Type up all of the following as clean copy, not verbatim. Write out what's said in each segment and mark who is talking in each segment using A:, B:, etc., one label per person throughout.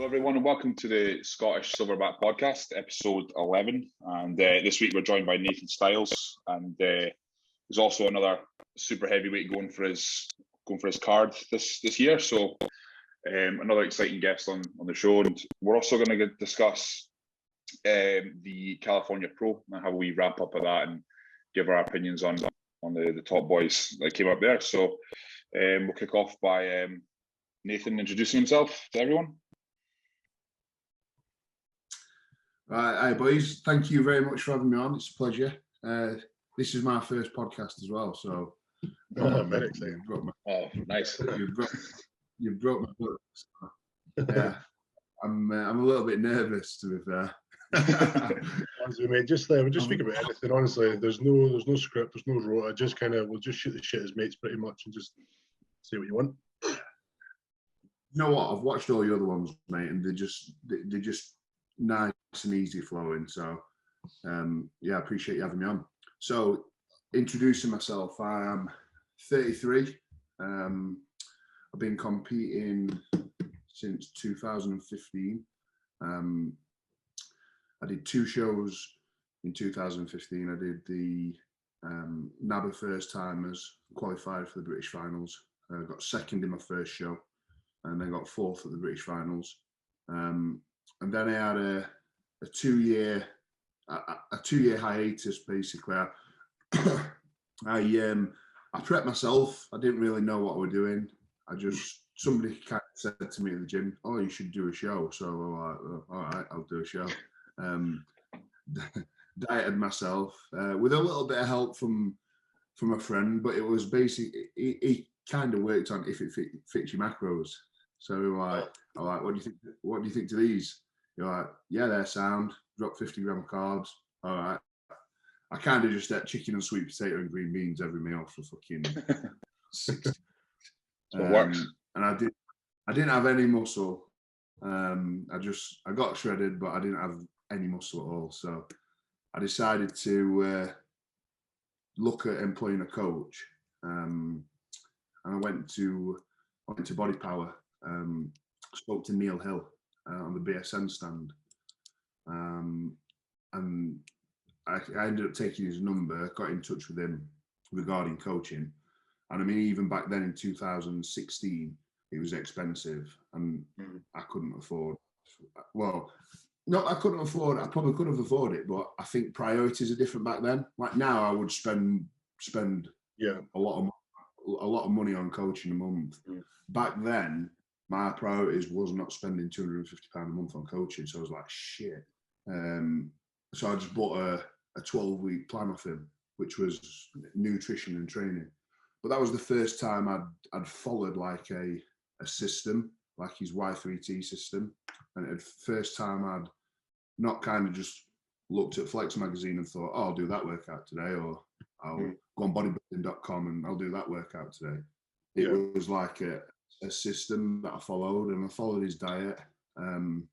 A: Hello everyone and welcome to the Scottish Silverback Podcast, episode 11. And this week we're joined by Nathan Styles, and there's also another super heavyweight going for his card this year. So another exciting guest on the show, and we're also going to discuss the California Pro and how we wrap up with that and give our opinions on the top boys that came up there. So we'll kick off by Nathan introducing himself to everyone.
B: Hi boys, thank you very much for having me on. It's a pleasure. This is my first podcast as well, so
C: very exciting.
A: Nice.
B: You broke my foot. So, yeah, I'm a little bit nervous, to be fair.
C: Honestly, mate, we'll just speak about anything. Honestly, there's no script, there's no rota. We'll just shoot the shit as mates, pretty much, and just say what you want.
B: You know what? I've watched all the other ones, mate, and they're just nice and easy flowing. So, I appreciate you having me on. So, introducing myself, I am 33. I've been competing since 2015. I did 2 shows in 2015. I did the NABA first timers, qualified for the British finals. I got second in my first show, and then got 4th at the British finals. And then I had a 2-year hiatus. Basically, I prepped myself. I didn't really know what I was doing. Somebody kind of said to me at the gym, "Oh, you should do a show." So I was like, "All right, I'll do a show." Dieted myself with a little bit of help from a friend, but it was basically he kind of worked on if it fits your macros. So I'm like, what do you think to these? You're like, yeah, they're sound. Drop 50 gram carbs. All right. I kind of just ate chicken and sweet potato and green beans every meal for fucking 60.
A: So it works.
B: And I didn't have any muscle. I got shredded, but I didn't have any muscle at all. So I decided to look at employing a coach. And I went to Body Power. Spoke to Neil Hill on the BSN stand, and I ended up taking his number, got in touch with him regarding coaching. And I mean, even back then in 2016, it was expensive, and I couldn't afford. Well, no, I couldn't afford. I probably could have afforded it, but I think priorities are different back then. Like now, I would spend a lot of money on coaching a month. Back then, my priorities was not spending £250 a month on coaching. So I was like, shit. So I just bought a 12-week plan off him, which was nutrition and training. But that was the first time I'd followed like a system, like his Y3T system. And it was the first time I'd not kind of just looked at Flex magazine and thought, oh, I'll do that workout today, or I'll go on bodybuilding.com and I'll do that workout today. It was like a system that I followed, and I followed his diet. And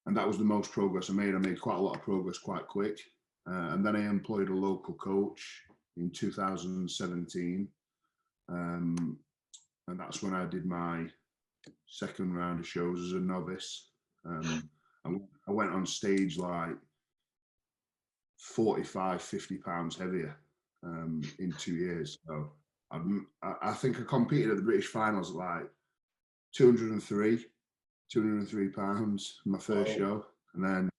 B: that was the most progress I made. I made quite a lot of progress quite quick. And then I employed a local coach in 2017. And that's when I did my second round of shows as a novice. I went on stage like 45, 50 pounds heavier in 2 years. So I think I competed at the British finals at like 203 pounds my first show. And then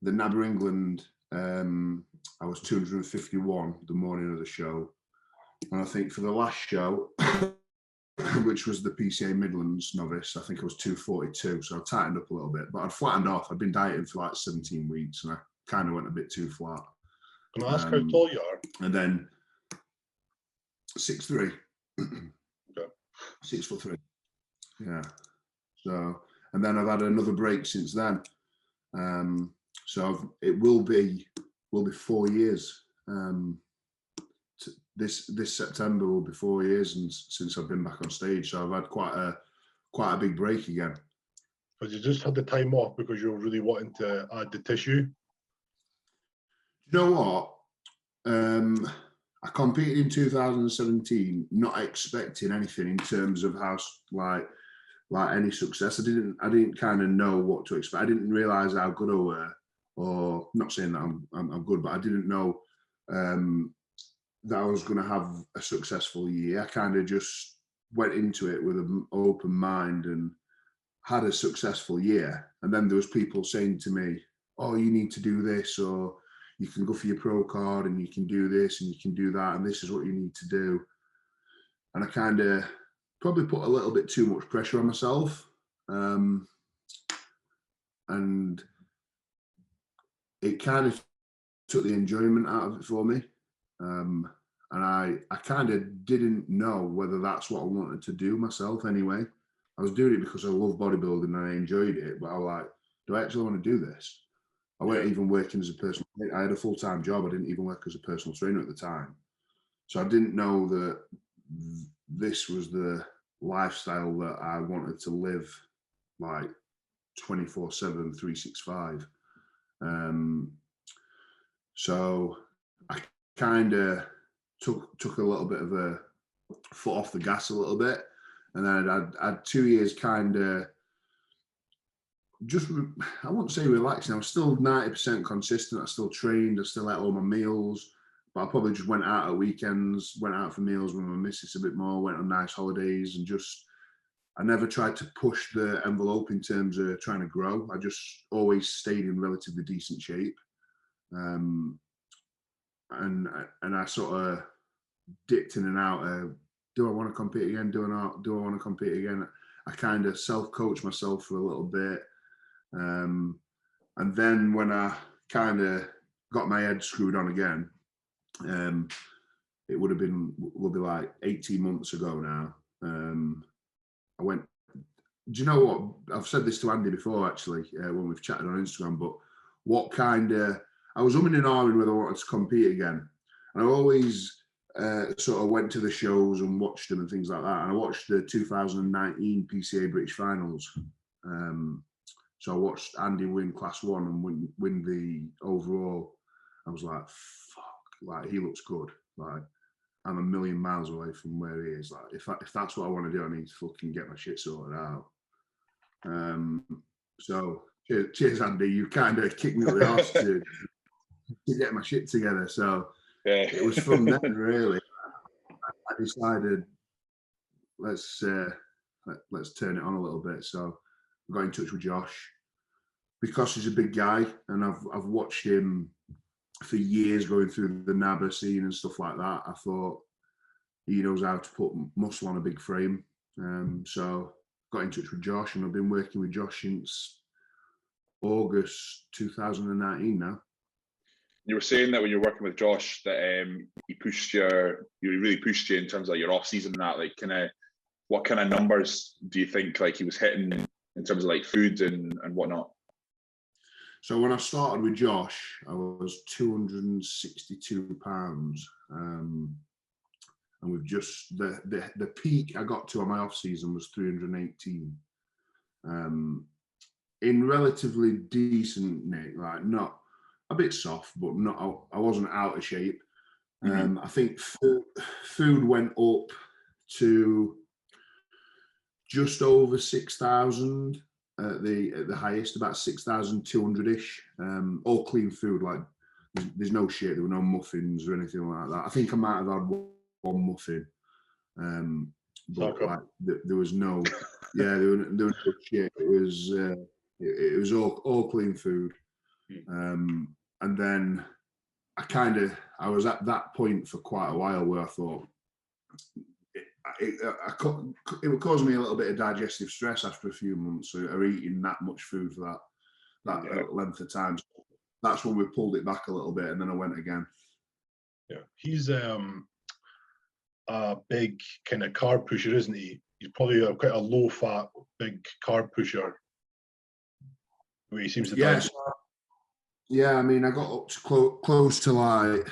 B: the NABA England, I was 251 the morning of the show. And I think for the last show, which was the PCA Midlands novice, I think I was 242. So I tightened up a little bit, but I'd flattened off. I'd been dieting for like 17 weeks and I kind of went a bit too flat.
C: Can I ask how tall you are?
B: And then 6'3".
C: Okay.
B: 6'3". Yeah. So, and then I've had another break since then. So it will be 4 years. This September will be 4 years and since I've been back on stage. So I've had quite a big break again.
C: Because you just had the time off because you were really wanting to add the tissue.
B: You know what? I competed in 2017, not expecting anything in terms of how like like any success. I didn't kind of know what to expect. I didn't realize how good I were, or not saying that I'm good, but I didn't know that I was going to have a successful year. I kind of just went into it with an open mind and had a successful year. And then there was people saying to me, "Oh, you need to do this, or you can go for your pro card, and you can do this, and you can do that, and this is what you need to do." And I kind of probably put a little bit too much pressure on myself. And it kind of took the enjoyment out of it for me. And I kind of didn't know whether that's what I wanted to do myself anyway. I was doing it because I love bodybuilding and I enjoyed it, but I was like, do I actually want to do this? I wasn't even working as a personal trainer. I had a full-time job. I didn't even work as a personal trainer at the time. So I didn't know that this was the lifestyle that I wanted to live, like 24/7, 365. So I kind of took a little bit of a foot off the gas a little bit. And then I had 2 years kind of just, I won't say relaxing. I was still 90% consistent. I still trained. I still ate all my meals. But I probably just went out at weekends, went out for meals with my missus a bit more, went on nice holidays, and just, I never tried to push the envelope in terms of trying to grow. I just always stayed in relatively decent shape. And I sort of dipped in and out of, do I want to compete again? Do I want to compete again? I kind of self-coached myself for a little bit. And then when I kind of got my head screwed on again, it will be like 18 months ago now. I went, do you know what? I've said this to Andy before, actually, when we've chatted on Instagram, but I was umming and ahhing whether I wanted to compete again. And I always sort of went to the shows and watched them and things like that. And I watched the 2019 PCA British Finals. So I watched Andy win Class 1 and win the overall. I was like, fuck, like, he looks good. Like, I'm a million miles away from where he is. Like, if that's what I want to do, I need to fucking get my shit sorted out. So cheers, Andy. You kind of kicked me up the arse to get my shit together. So it was from then, really. I decided let's turn it on a little bit. So I got in touch with Josh because he's a big guy, and I've watched him for years going through the NABA scene and stuff like that. I thought he knows how to put muscle on a big frame. So got in touch with Josh, and I've been working with Josh since August 2019 now.
A: You were saying that when you're working with Josh that he really pushed you in terms of your off season and that, like, what kind of numbers do you think like he was hitting in terms of like food and whatnot?
B: So when I started with Josh, I was 262 pounds, and we've just the peak I got to on my off season was 318. In relatively decent nick, like not a bit soft, but not. I wasn't out of shape. I think food went up to just over 6,000 at the highest, about 6,200-ish. All clean food, like there's no shit. There were no muffins or anything like that. I think I might have had one muffin, but like there was no, there was no shit. It was all clean food. And then I was at that point for quite a while where I thought it would cause me a little bit of digestive stress after a few months of eating that much food for that length of time. So that's when we pulled it back a little bit, and then I went again.
C: Yeah, he's a big kind of carb pusher, isn't he? He's probably quite a low-fat, big carb pusher. The way he seems to do.
B: Yeah, I mean, I got up to close to like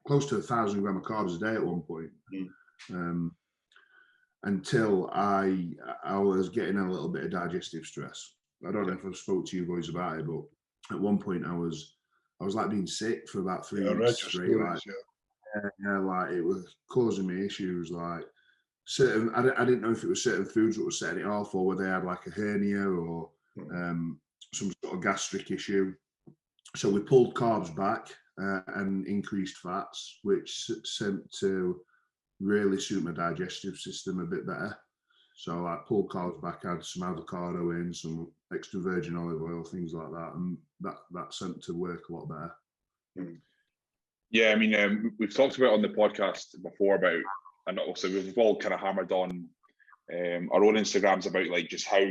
B: close to 1,000 grams of carbs a day at one point, until I was getting a little bit of digestive stress. I don't know if I've spoke to you boys about it, but at one point I was like being sick for about 3 weeks straight. Like it was causing me issues, like certain. I didn't know if it was certain foods that were setting it off, or whether they had like a hernia or some sort of gastric issue. So we pulled carbs back and increased fats, which seemed to really suit my digestive system a bit better. So I pulled carbs back, had some avocado in, some extra virgin olive oil, things like that, and that seemed to work a lot better.
A: Yeah, I mean, we've talked about on the podcast before about, and also we've all kind of hammered on our own Instagrams about like just how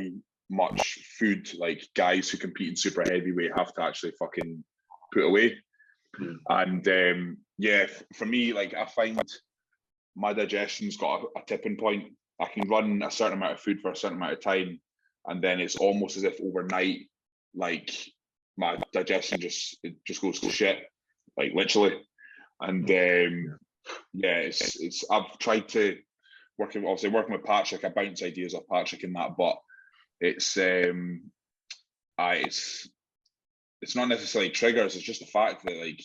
A: much food like guys who compete in super heavyweight have to actually fucking put away. And yeah, for me, like I find my digestion's got a tipping point. I can run a certain amount of food for a certain amount of time, and then it's almost as if overnight, like my digestion just goes to shit, like literally. And yeah, it's I've tried to working with Patrick. I bounce ideas off Patrick in that, but it's not necessarily triggers. It's just the fact that like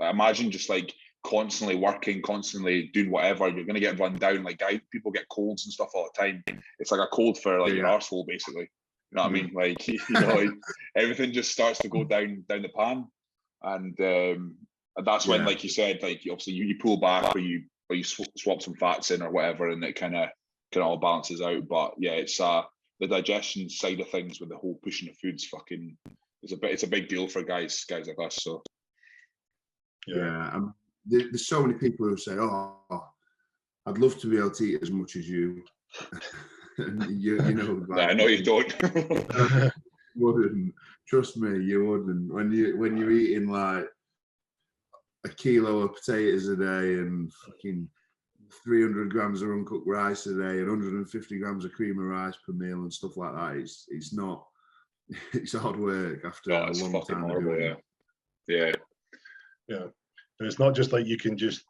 A: I imagine just like constantly working, constantly doing whatever, you're gonna get run down. Like people get colds and stuff all the time. It's like a cold for like your arsehole, basically. You know what I mean? Like you know, like everything just starts to go down the pan, and that's when, like you said, like obviously you pull back or you swap some fats in or whatever, and it kind of all balances out. But yeah, it's the digestion side of things with the whole pushing of foods fucking it's a big deal for guys like us. So
B: there's so many people who say, "Oh, I'd love to be able to eat as much as you." And you know, like,
A: I know you don't.
B: You wouldn't. Trust me, you wouldn't. When you're eating like a kilo of potatoes a day and fucking 300 grams of uncooked rice a day and 150 grams of cream of rice per meal and stuff like that, it's not. It's hard work after a long time of doing it.
A: Yeah.
C: And it's not just like you can just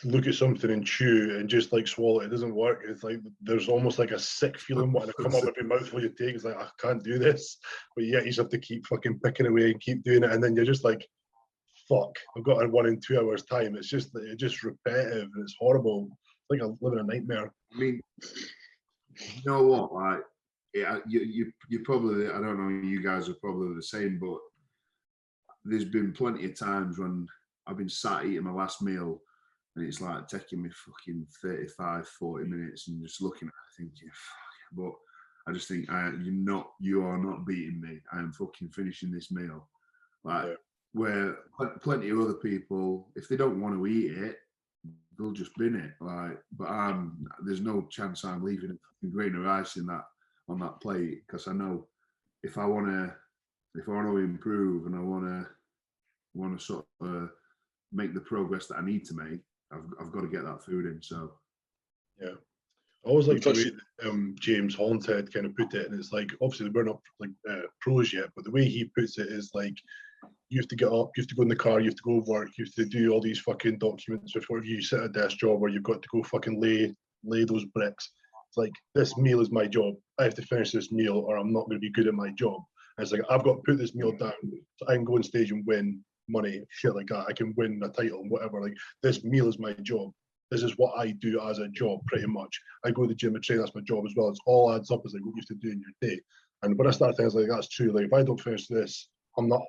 C: look at something and chew and just like swallow it. It doesn't work. It's like there's almost like a sick feeling wanting to come up every mouthful you take. It's like, I can't do this. But yet you just have to keep fucking picking away and keep doing it. And then you're just like, fuck, I've got one in 2 hours time. It's just repetitive and it's horrible. It's like living a nightmare.
B: I mean, you know what? Like, yeah, you probably, I don't know, you guys are probably the same, but there's been plenty of times when I've been sat eating my last meal and it's like taking me fucking 35, 40 minutes and just looking at it thinking, fuck. But I just think, you are not beating me. I am fucking finishing this meal. Like, where plenty of other people, if they don't want to eat it, they'll just bin it. Like, but there's no chance I'm leaving a grain of rice on that plate, because I know if I want to improve and I want to sort of make the progress that I need to make, I've got to get that food in. So
C: yeah, I always like the way James Hollinshead kind of put it, and it's like, obviously we're not like pros yet, but the way he puts it is like, you have to get up, you have to go in the car, you have to go work, you have to do all these fucking documents before you sit at a desk job where you've got to go fucking lay those bricks. It's like, this meal is my job. I have to finish this meal or I'm not going to be good at my job. And it's like, I've got to put this meal down so I can go on stage and win money, shit like that. I can win a title and whatever. Like, this meal is my job. This is what I do as a job, pretty much. I go to the gym and train, that's my job as well. It's all adds up as like what you have to do in your day. And when I start things like that's true. Like, if I don't finish this, I'm not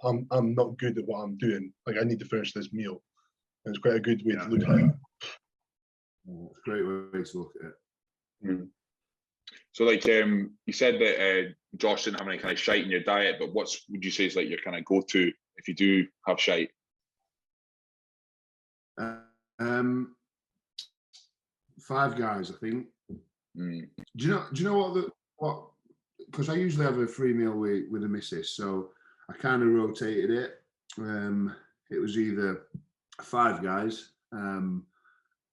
C: good at what I'm doing. Like, I need to finish this meal. And it's quite a good way to look at it.
B: It's a great way to look at it.
A: So like you said that Josh didn't have any kind of shite in your diet, but what would you say is like your kind of go-to if you do have shite?
B: 5 Guys, I think. Do you know what? Because I usually have a free meal with the missus, so I kind of rotated it. It was either 5 Guys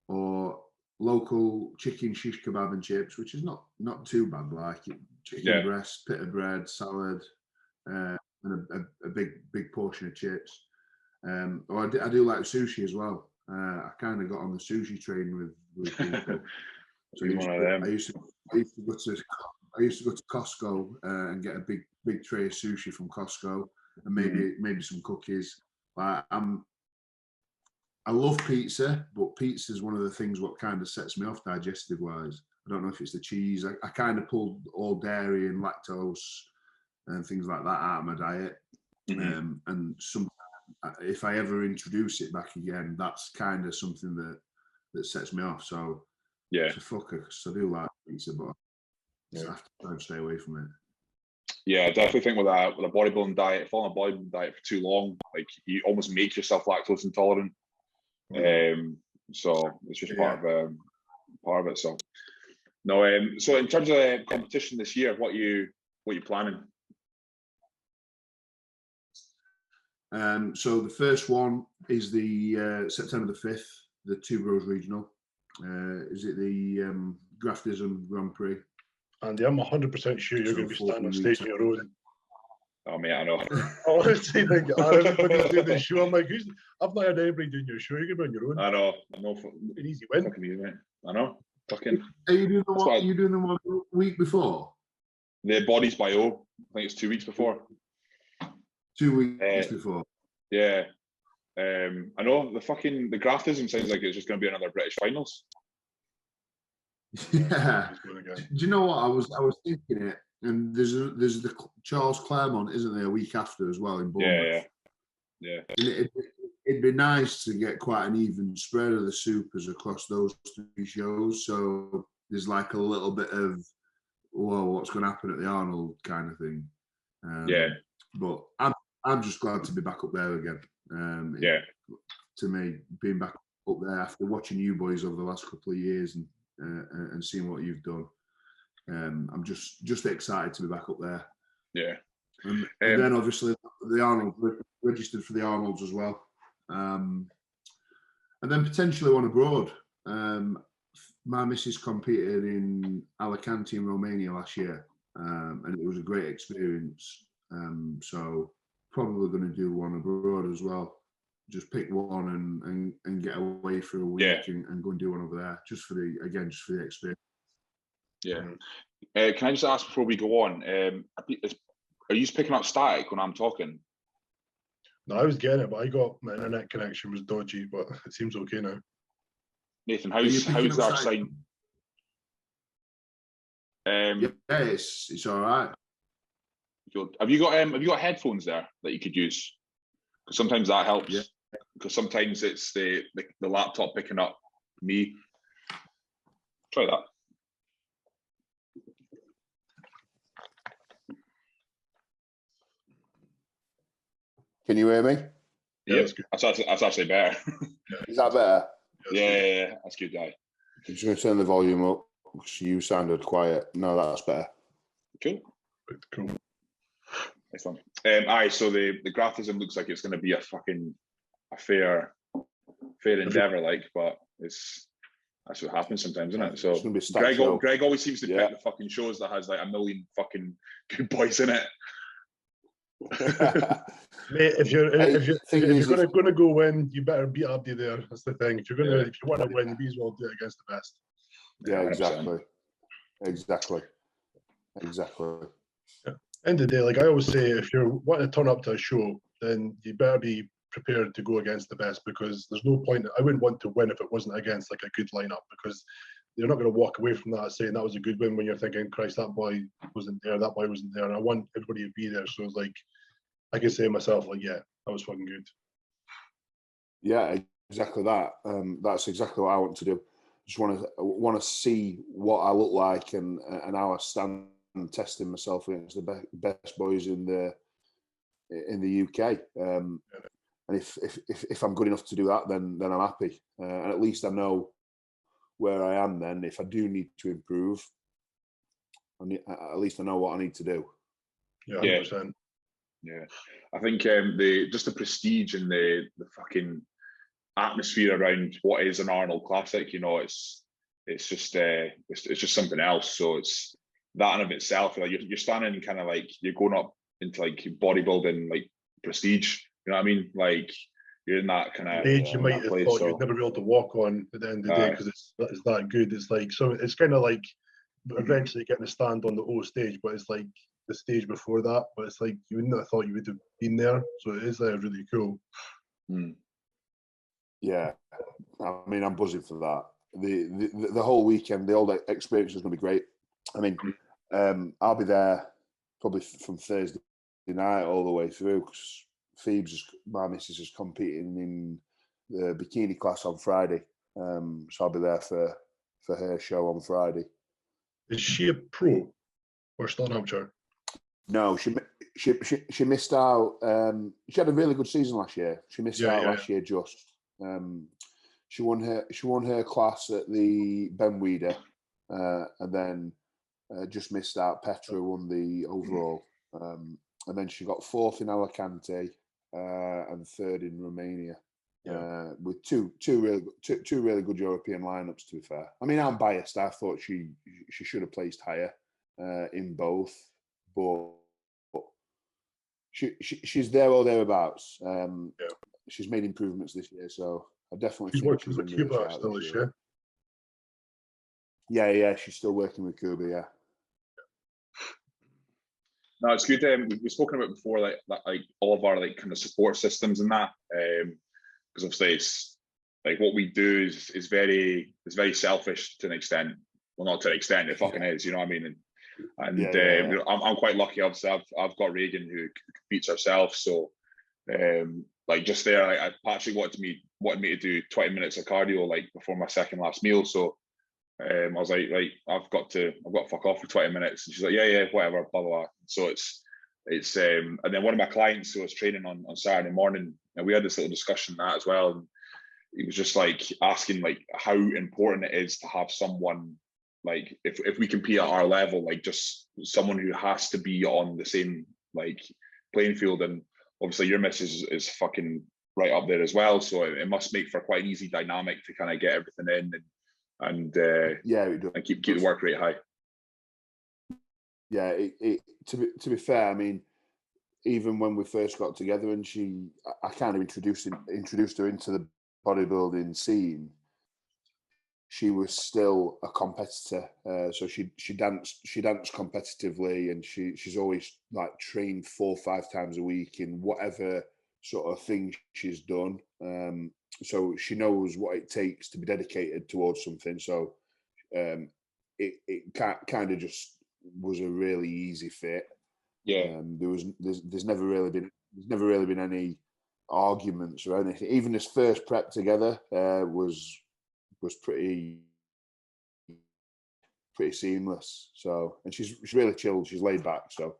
B: or local chicken shish kebab and chips, which is not too bad. Like chicken breast, pita bread, salad, and a big portion of chips. Or I do like sushi as well. I kind of got on the sushi train with people. So I used to go to Costco and get a big tray of sushi from Costco and maybe some cookies. I'm I love pizza, but pizza is one of the things what kind of sets me off digestive wise. I don't know if it's the cheese. I kind of pulled all dairy and lactose and things like that out of my diet. And sometimes, if I ever introduce it back again, that's kind of something that sets me off. So
A: yeah,
B: it's a fucker, because I do like pizza, but I have to try and stay away from it.
A: Yeah, I definitely think with a bodybuilding diet, following a bodybuilding diet for too long, like you almost make yourself lactose intolerant. So it's just part of it. So no. So in terms of competition this year, what you planning?
B: So the first one is the September the 5th, the Two Bros Regional. Is it the Graftism Grand Prix?
C: Andy, I'm 100% sure you're going to be standing on stage on your own.
A: Oh, mate, I know.
C: I honestly think everybody's doing this show. I'm like, I've not heard anybody doing your show. You're going to be on your own.
A: I know.
C: An easy win.
A: Fucking easy, mate. I know. Fucking.
B: Are you doing the one? Are you doing the one week before?
A: The Bodies by O. I think it's 2 weeks before.
B: 2 weeks before.
A: Yeah. I know the Graftism sounds like it's just going to be another British finals.
B: Yeah. Do you know what I was thinking it? And there's the Charles Claremont, isn't there, a week after as well in Bournemouth?
A: Yeah.
B: It'd be nice to get quite an even spread of the supers across those 3 shows. So there's like a little bit of, whoa, what's going to happen at the Arnold kind of thing. But I'm just glad to be back up there again. To me, being back up there after watching you boys over the last couple of years and seeing what you've done, I'm just excited to be back up there.
A: Yeah.
B: And then obviously the Arnold, registered for the Arnolds as well. And then potentially one abroad. My missus competed in Alicante in Romania last year, and it was a great experience. So probably going to do one abroad as well. Just pick one and get away for a week and go and do one over there, just for the experience.
A: Yeah. Can I just ask before we go on? Are you picking up static when I'm talking?
C: No, I was getting it, but my internet connection was dodgy, but it seems okay now.
A: Nathan, how's our sign?
B: It's all right.
A: Have you got headphones there that you could use? Because sometimes that helps.
B: Yeah.
A: Because sometimes it's the laptop picking up me. Try that.
B: Can you hear me?
A: Yeah, that's actually better.
B: Is that better?
A: Yeah, that's good, guy.
B: I'm just going to turn the volume up because you sounded quiet. No, that's better.
A: Cool. Nice one. So the Graftism looks like it's going to be a fair endeavour, but that's what happens sometimes, isn't it? So Greg always seems to pick the fucking shows that has like a million fucking good boys in it.
C: Mate, if you're going to go win, you better beat Abdi there. That's the thing. If you want to win, you may as well do it against the best.
B: Yeah, exactly.
C: Yeah. End of the day, like I always say, if you want to turn up to a show, then you better be prepared to go against the best, because there's no point. I wouldn't want to win if it wasn't against like a good lineup, because you're not going to walk away from that saying that was a good win when you're thinking, Christ, that boy wasn't there, and I want everybody to be there. So it's like, I can say to myself, like, yeah, that was fucking good.
B: Yeah, exactly that. That's exactly what I want to do. Just want to see what I look like and how I stand testing myself against the best boys in the UK. And if I'm good enough to do that, then I'm happy. And at least I know where I am then. If I do need to improve, at least I know what I need to do.
C: Yeah, 100%.
A: Yeah, I think the prestige and the fucking atmosphere around what is an Arnold Classic, it's just something else. So it's that in of itself. Like you're standing kind of like you're going up into like bodybuilding like prestige. You know what I mean? Like you're in that kind of
C: age you might have thought you'd never be able to walk on at the end of the day, because it's that good. It's like, so it's kind of like eventually getting a stand on the O stage, but it's like the stage before that. But it's like you wouldn't have thought you would have been there. So it is really cool.
B: Yeah, I mean, I'm buzzing for that. The whole weekend, the whole experience is going to be great. I mean, I'll be there probably from Thursday night all the way through because my missus is competing in the bikini class on Friday. So I'll be there for her show on Friday.
C: Is she a pro or still an amateur?
B: No, she missed out. She had a really good season last year. She missed out last year just. She won her class at the Ben Weeder, and then just missed out. Petra won the overall, and then she got fourth in Alicante and third in Romania. With two really good European lineups. To be fair, I mean, I'm biased. I thought she should have placed higher in both, but she's there or thereabouts. She's made improvements this year, so I definitely
C: she's
B: think
C: working
B: she's
C: with
B: in
C: Cuba still, is she?
B: Yeah, she's still working with Cuba. Yeah.
A: No, it's good. We've spoken about before, like all of our kind of support systems and that, because obviously it's like what we do is very selfish to an extent. Well, not to an extent, it fucking is. You know what I mean? And I'm quite lucky. Obviously, I've got Reagan who competes herself, so like just there, I Patrick wanted me to do 20 minutes of cardio like before my second last meal, so. I was like, right, I've got to fuck off for 20 minutes. And she's like, yeah, whatever, blah, blah, blah. So it's and then one of my clients who was training on Saturday morning, and we had this little discussion on that as well. And he was just like asking like how important it is to have someone like, if we compete at our level, like just someone who has to be on the same like playing field. And obviously your missus is fucking right up there as well. So it must make for quite an easy dynamic to kind of get everything in and keep the work rate high.
B: Yeah, to be fair, I mean, even when we first got together, and I kind of introduced her into the bodybuilding scene. She was still a competitor, so she danced competitively, and she's always like trained 4 or 5 times a week in whatever sort of thing she's done. So she knows what it takes to be dedicated towards something. So it kind of just was a really easy fit.
A: Yeah.
B: There's never really been any arguments or anything. Even this first prep together was pretty seamless. So, and she's really chilled. She's laid back. So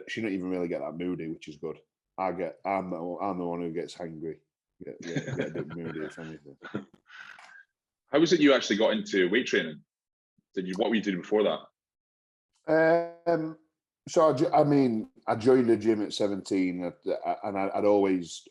B: she don't even really get that moody, which is good. I'm the one who gets hangry. Get a bit moody, if anything.
A: How was it you actually got into weight training? What were you doing before that?
B: So I joined the gym at 17, and I'd always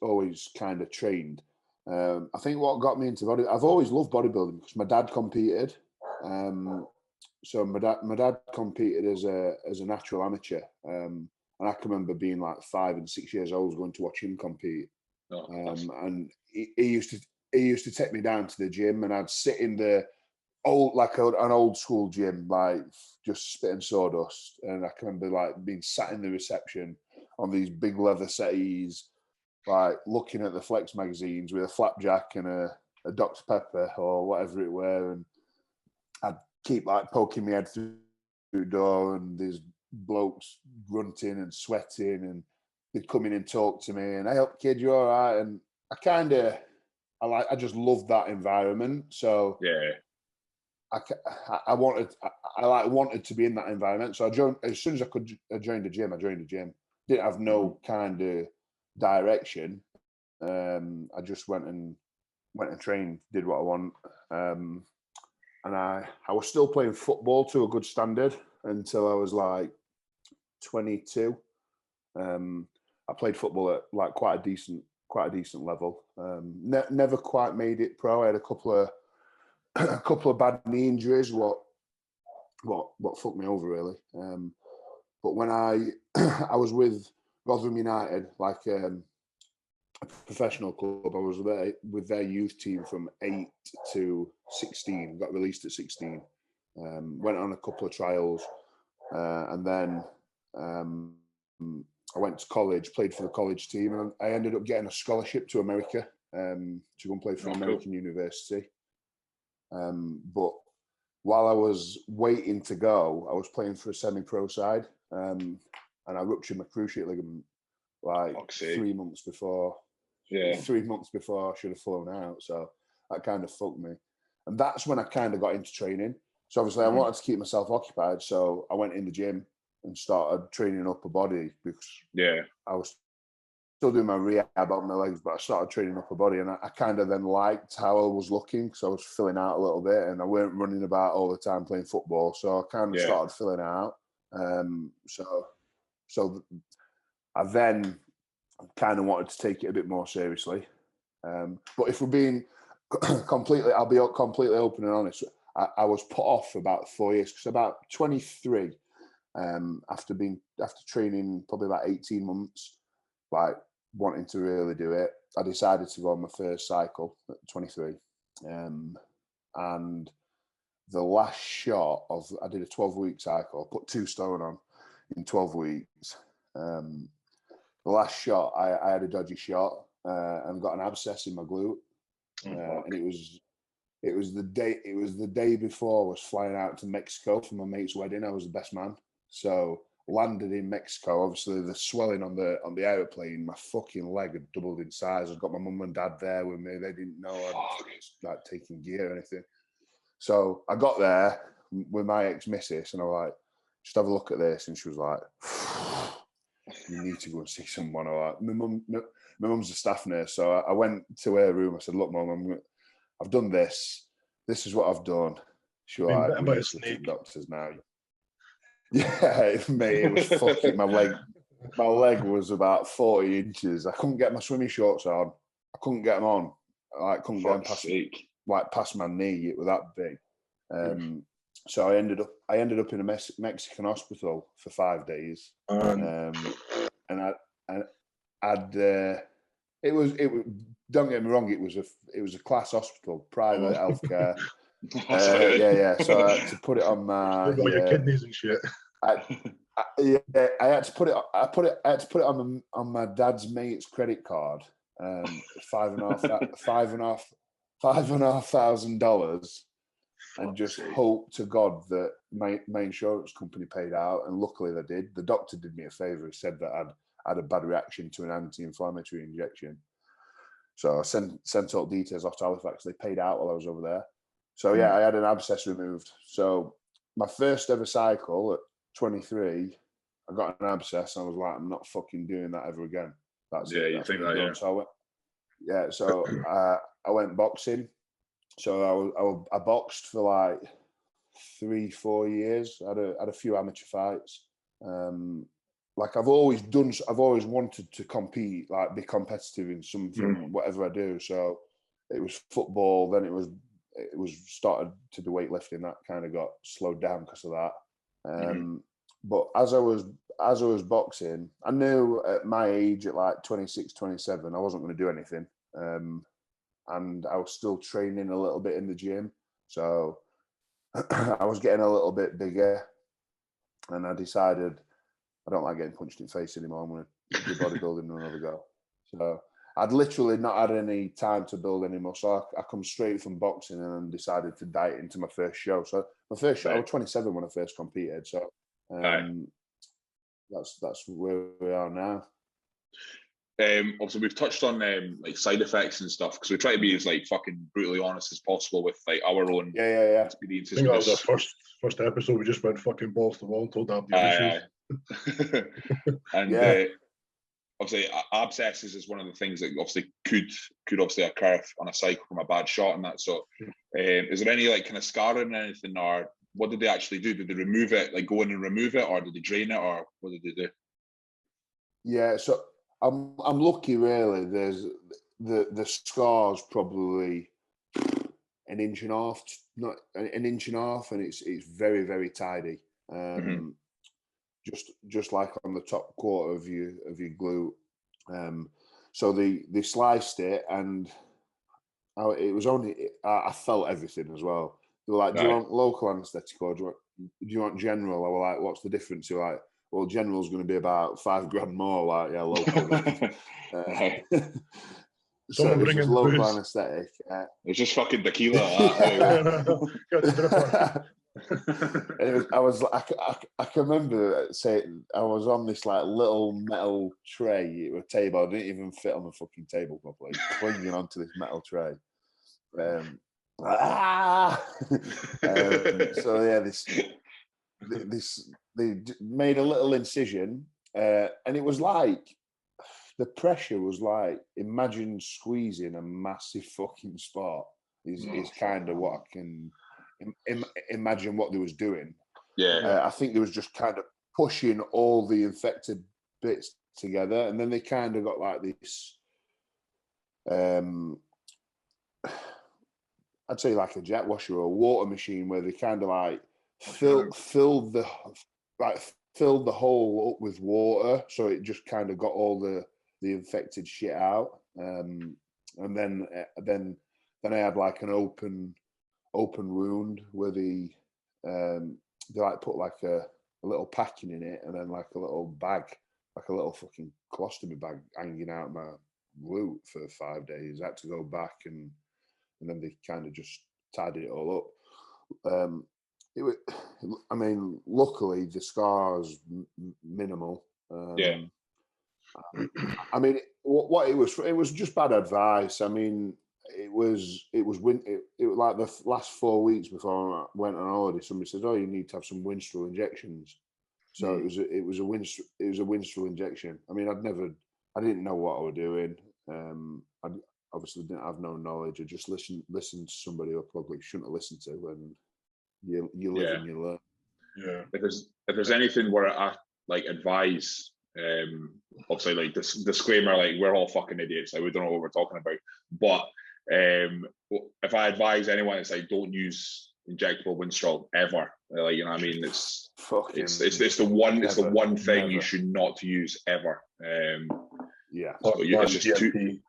B: kind of trained. I think what got me into bodybuilding, I've always loved bodybuilding because my dad competed. So my dad competed as a natural amateur, and I can remember being like 5 and 6 years old going to watch him compete. And he used to take me down to the gym, and I'd sit in the an old school gym, like just spitting sawdust. And I can remember like being sat in the reception on these big leather settees, like looking at the Flex magazines with a flapjack and a Dr. Pepper or whatever it were, and I'd keep like poking my head through the door, and these blokes grunting and sweating, and they'd come in and talk to me, and hey up kid, you all right? And I just loved that environment. So
A: yeah,
B: I wanted to be in that environment. So I joined as soon as I could. I joined the gym. Didn't have no kind of direction. I just went and trained, did what I want. And I was still playing football to a good standard until I was like 22. I played football at like quite a decent level. Never quite made it pro. I had a couple of bad knee injuries. What fucked me over really. But when I was with Rotherham United, like a professional club, I was there with their youth team from 8 to 16. Got released at 16. Went on a couple of trials, and then I went to college, played for the college team, and I ended up getting a scholarship to America to go and play for an American university. But while I was waiting to go, I was playing for a semi-pro side, and I ruptured my cruciate ligament like 3 months before. Yeah, 3 months before I should have flown out. So that kind of fucked me. And that's when I kind of got into training. So obviously I wanted to keep myself occupied. So I went in the gym and started training upper body because I was still doing my rehab on my legs, but I started training upper body, and I kind of then liked how I was looking. So I was filling out a little bit, and I weren't running about all the time playing football. So I kind of started filling out. So I then kind of wanted to take it a bit more seriously. But if we're being I'll be completely open and honest. I was put off for about 4 years, because about 23, after training probably about 18 months, like wanting to really do it, I decided to go on my first cycle at 23. And the last shot I did a 12-week cycle, put 2 stone on in 12 weeks. The last shot, I had a dodgy shot and got an abscess in my glute. And it was the day before I was flying out to Mexico for my mate's wedding. I was the best man. So landed in Mexico. Obviously, the swelling on the airplane, my fucking leg had doubled in size. I've got my mum and dad there with me. They didn't know I'd like taking gear or anything. So I got there with my ex-missus, and I was like, just have a look at this. And she was like, you need to go and see someone. I like, my mum's a staff nurse, so I went to her room. I said, look, Mum, I've done this. This is what I've done. She was like, we need to see doctors now. Yeah, mate, it was fucking my leg. My leg was about 40 inches. I couldn't get my swimming shorts on. I couldn't get them on. I couldn't get them past my knee. It was that big. So I ended up in a Mexican hospital for 5 days. And it was don't get me wrong, it was a class hospital, private healthcare. So I had to put it on my
C: your kidneys and shit.
B: I had to put it on my dad's mate's credit card. $5,500, and just hope to God that my insurance company paid out. And luckily they did. The doctor did me a favor. He said that I'd had a bad reaction to an anti-inflammatory injection. So I sent all details off to Halifax. They paid out while I was over there. So yeah, I had an abscess removed. So my first ever cycle at 23, I got an abscess, and I was like, I'm not fucking doing that ever again. That's it.
A: You think that, yeah.
B: So I went boxing. So I boxed for like 3-4 years. I had a few amateur fights. Like I've always wanted to compete, like be competitive in something, whatever I do. So it was football, then it was started to be weightlifting. That kind of got slowed down because of that. But as I was boxing, I knew at my age, at like 26, 27, I wasn't going to do anything. And I was still training a little bit in the gym. So I was getting a little bit bigger, and I decided I don't like getting punched in the face anymore. I'm going to do bodybuilding another go. So I'd literally not had any time to build any muscle. I come straight from boxing and decided to diet into my first show. So my first show, I was 27 when I first competed. So that's where we are now.
A: Also, we've touched on like side effects and stuff, because we try to be as like fucking brutally honest as possible with like our own experiences.
C: I think that was our first episode. We just went fucking balls to the wall and told the issues.
A: And obviously, abscesses is one of the things that obviously could obviously occur on a cycle from a bad shot and that. So, is there any like kind of scarring or anything, or what did they actually do? Did they remove it, like go in and remove it, or did they drain it, or what did they do?
B: Yeah, so I'm lucky, really. There's the scar's probably an inch and a half, not an inch and a half, and it's very, very tidy. Just like on the top quarter of your glute. So they sliced it, and it was only I felt everything as well. They were like, "Do you want local anaesthetic or do you want general?" I was like, "What's the difference?" You're like, "Well, general's going to be about $5,000 more." Like, yeah, local.
C: Someone
B: so
C: bring
B: it's
C: in
B: just
C: the
B: local
C: booze.
B: anaesthetic.
A: It's just fucking tequila.
C: Got the dripper.
B: I can remember saying I was on this like little metal tray, a table. I didn't even fit on the fucking table properly, clinging onto this metal tray. So yeah, they made a little incision, and it was like the pressure was like, imagine squeezing a massive fucking spot. Is kind of what I can imagine what they was doing.
A: Yeah.
B: I think they was just kind of pushing all the infected bits together, and then they kind of got like this I'd say like a jet washer or a water machine where they kind of like filled the hole up with water, so it just kind of got all the infected shit out. And then I had like an open wound where they like put like a little packing in it, and then like a little bag, like a little fucking colostomy bag hanging out my glute for 5 days. I had to go back and then they kind of just tidied it all up. I mean, luckily the scar's minimal. I mean, what it was just bad advice. I mean, it was like the last 4 weeks before I went on holiday. Somebody said, "Oh, you need to have some Winstrol injections." So it was a Winstrol injection. I mean, I didn't know what I was doing. I obviously didn't have no knowledge. I just listened to somebody I probably shouldn't have listened to. When you live and you learn.
C: Yeah.
A: If there's anything where I like advise, obviously like this disclaimer, like we're all fucking idiots, like we don't know what we're talking about. But if I advise anyone, it's like don't use injectable Winstrol ever. Like, you know what I mean? It's the one thing you should not use ever.
B: Yeah.
A: So it's just too.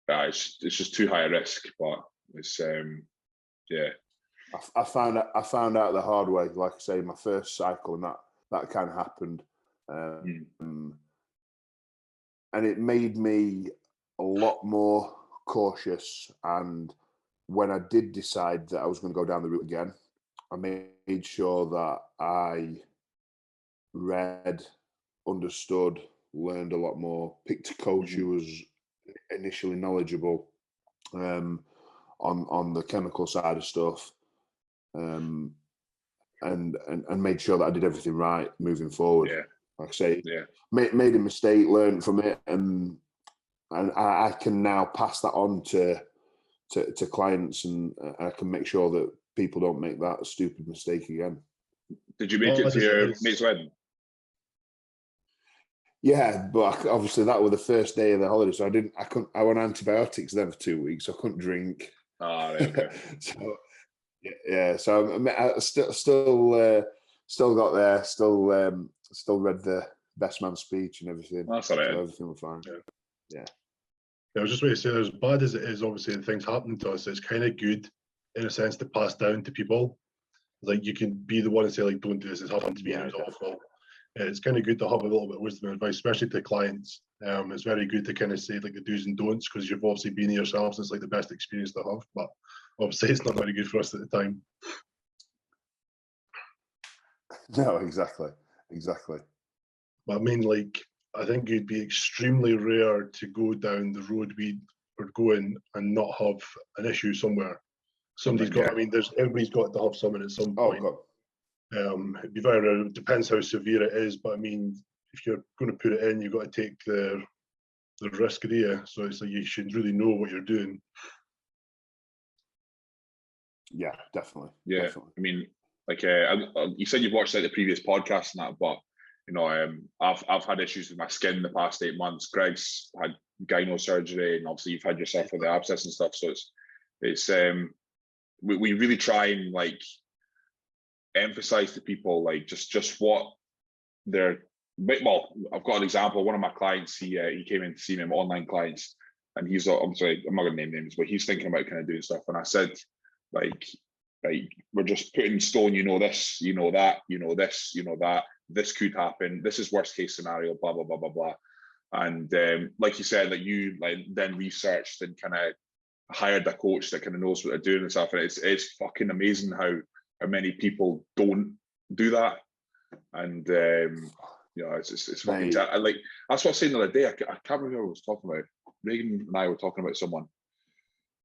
A: It's just too high a risk, but it's yeah.
B: I found out the hard way. Like I say, my first cycle, and that kind of happened, and it made me a lot more cautious. And when I did decide that I was going to go down the route again, I made sure that I read, understood, learned a lot more, picked a coach who was initially knowledgeable on the chemical side of stuff, and made sure that I did everything right moving forward.
A: Yeah.
B: Like I say, made a mistake, learned from it, and I can now pass that on to clients, and I can make sure that people don't make that stupid mistake again.
A: Did you make it to your mate's wedding?
B: Yeah, but obviously that was the first day of the holiday, so I went on antibiotics then for 2 weeks. So I couldn't drink.
A: Oh, right, okay.
B: So yeah, so I still got there, still read the best man speech and everything.
A: That's all right.
B: So everything was fine. Yeah.
C: I was just going to say, as bad as it is, obviously, and things happen to us, it's kind of good in a sense to pass down to people. Like, you can be the one and say, like, don't do this, it's happened to me, it was awful. It's kind of good to have a little bit of wisdom and advice, especially to clients. It's very good to kind of say like the do's and don'ts, because you've obviously been here yourselves. It's like the best experience to have, but obviously it's not very good for us at the time.
B: No, exactly.
C: But I mean, like, I think it'd be extremely rare to go down the road we are going and not have an issue somewhere. Somebody's got. I mean, everybody's got to have something at some point.
B: God.
C: It'd be very rare. It depends how severe it is, but I mean, if you're going to put it in, you've got to take the risk of it. So it's like you should really know what you're doing.
B: Yeah, definitely.
A: Yeah, definitely. I mean, like you said, you've watched like the previous podcast and that, but you know, I've had issues with my skin the past 8 months. Greg's had gyno surgery, and obviously you've had yourself with the abscess and stuff. So it's we really try and like emphasize to people like just what they're. Well, I've got an example. One of my clients, he came in to see me, my online clients, and he's, I'm sorry, I'm not gonna name names, but he's thinking about kind of doing stuff. And I said, like we're just putting in stone, you know this, you know that, you know this, you know that. This could happen. This is worst case scenario. Blah blah blah blah blah. And like you said, you then researched and kind of hired a coach that kind of knows what they're doing and stuff. And it's fucking amazing how many people don't do that. And it's fucking like that's what I was saying the other day. I can't remember what I was talking about. Reagan and I were talking about someone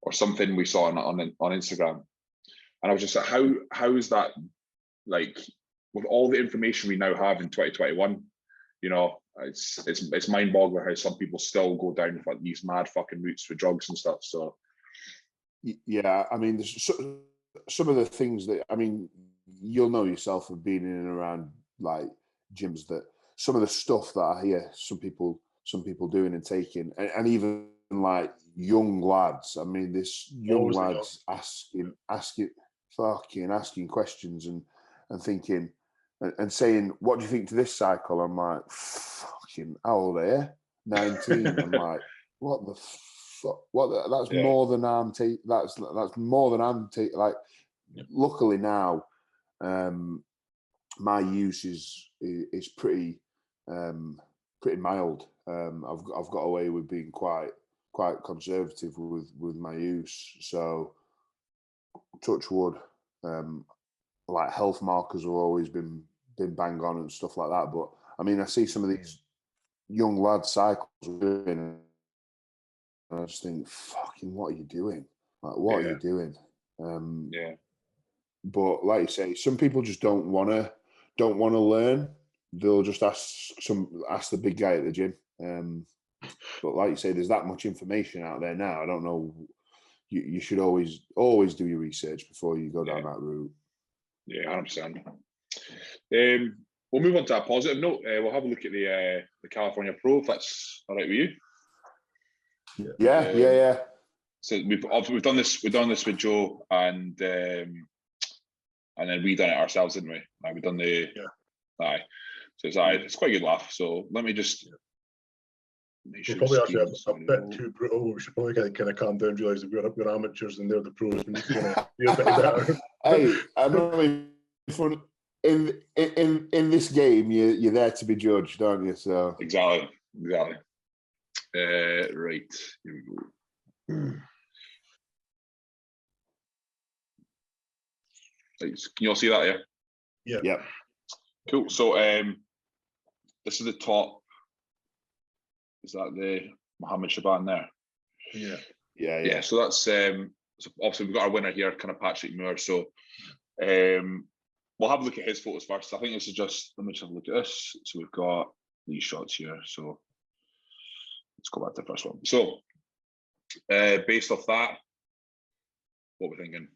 A: or something we saw on Instagram, and I was just like, how is that, like, with all the information we now have in 2021, it's mind-boggling how some people still go down like these mad fucking routes for drugs and stuff. So
B: yeah, I mean, there's some of the things that, I mean, you'll know yourself of being in and around like gyms, that some of the stuff that I hear some people doing and taking, and even like young lads. I mean, this young lads asking questions and thinking and saying, "What do you think to this cycle?" I'm like, "Fucking, how old are you? 19." I'm like, "What the fuck? That's more than I'm taking. That's more than I'm taking." Like, luckily now, my use is pretty mild. I've got away with being quite conservative with my use. So, touch wood, like health markers have always been bang on and stuff like that. But I mean, I see some of these young lads cycles doing, and I just think, fucking, what are you doing? Like, what are you doing? But like you say, some people just don't want to learn. They'll just ask the big guy at the gym. But like you say, there's that much information out there now. I don't know. You should always do your research before you go down that route.
A: Yeah, 100%. We'll move on to a positive note. We'll have a look at the California Pro, if that's all right with you.
B: Yeah.
A: So we've done this with Joe, and then we done it ourselves, didn't we? Like, we've done the aye. So it's quite a good laugh. So let me just.
C: We're probably actually a bit too brutal. We should probably kind of calm down, realise that we're amateurs and they're the pros. We need to kind of be a bit better.
B: Hey, I'm only fun. In this game, you're there to be judged, aren't you? So
A: exactly. Right. Here we go. Can you all see that?
C: Yeah.
A: Cool. So this is the top. Is that the Mohammed Shaban there? Yeah. So that's so obviously we've got our winner here, kind of Patrick Moore. So we'll have a look at his photos first. I think this is just, let me just have a look at this. So we've got these shots here. So let's go back to the first one. So based off that, what we're thinking?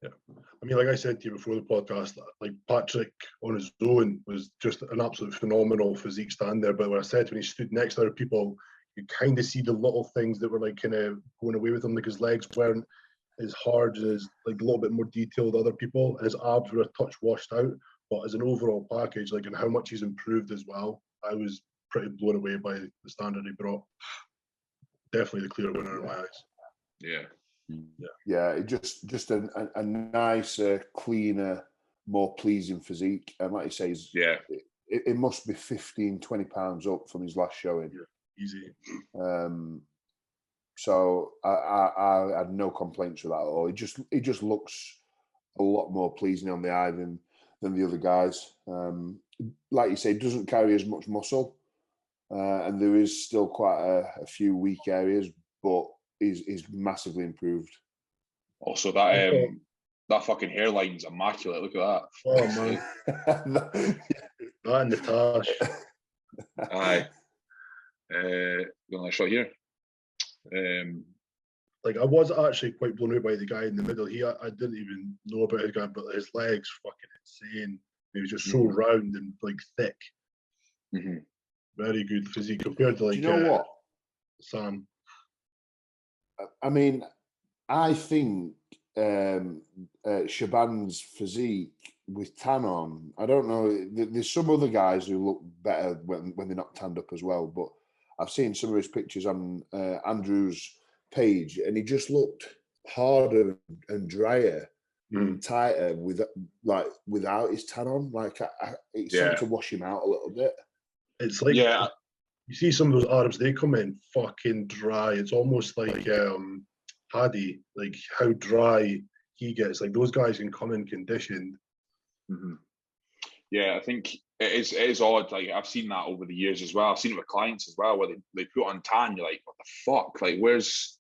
C: Yeah, I mean, like I said to you before the podcast, like Patrick on his own was just an absolute phenomenal physique stand there. But when I said when he stood next to other people, you kind of see the little things that were like kind of going away with him. Like his legs weren't as hard, as like a little bit more detailed than other people. His abs were a touch washed out, but as an overall package, like, and how much he's improved as well, I was pretty blown away by the standard he brought. Definitely the clear winner in my eyes.
B: Yeah, just a nicer, cleaner, more pleasing physique. And like you say, it must be 15-20 pounds up from his last showing.
C: Yeah, easy.
B: So I had no complaints with that at all. It just looks a lot more pleasing on the eye than the other guys. Like you say, it doesn't carry as much muscle, and there is still quite a few weak areas, but is massively improved.
A: Also, that fucking hairline's immaculate. Look at that.
C: Oh man, that and the tash.
A: Aye. Going to show here.
C: Like, I was actually quite blown away by the guy in the middle. I didn't even know about his guy, but his legs fucking insane. He was just so round and like thick.
A: Mm-hmm.
C: Very good physique compared to, like,
B: do you know what,
C: Sam?
B: I mean, I think Shaban's physique with tan on, I don't know, there's some other guys who look better when they're not tanned up as well, but I've seen some of his pictures on Andrew's page, and he just looked harder and drier and tighter without his tan on. Like, it seemed to wash him out a little bit.
C: It's like You see some of those Arabs, they come in fucking dry. It's almost like Hadi, like how dry he gets. Like those guys can come in conditioned.
A: Mm-hmm. Yeah, I think it is odd. Like I've seen that over the years as well. I've seen it with clients as well, where they put on tan. You're like, what the fuck? Like, where's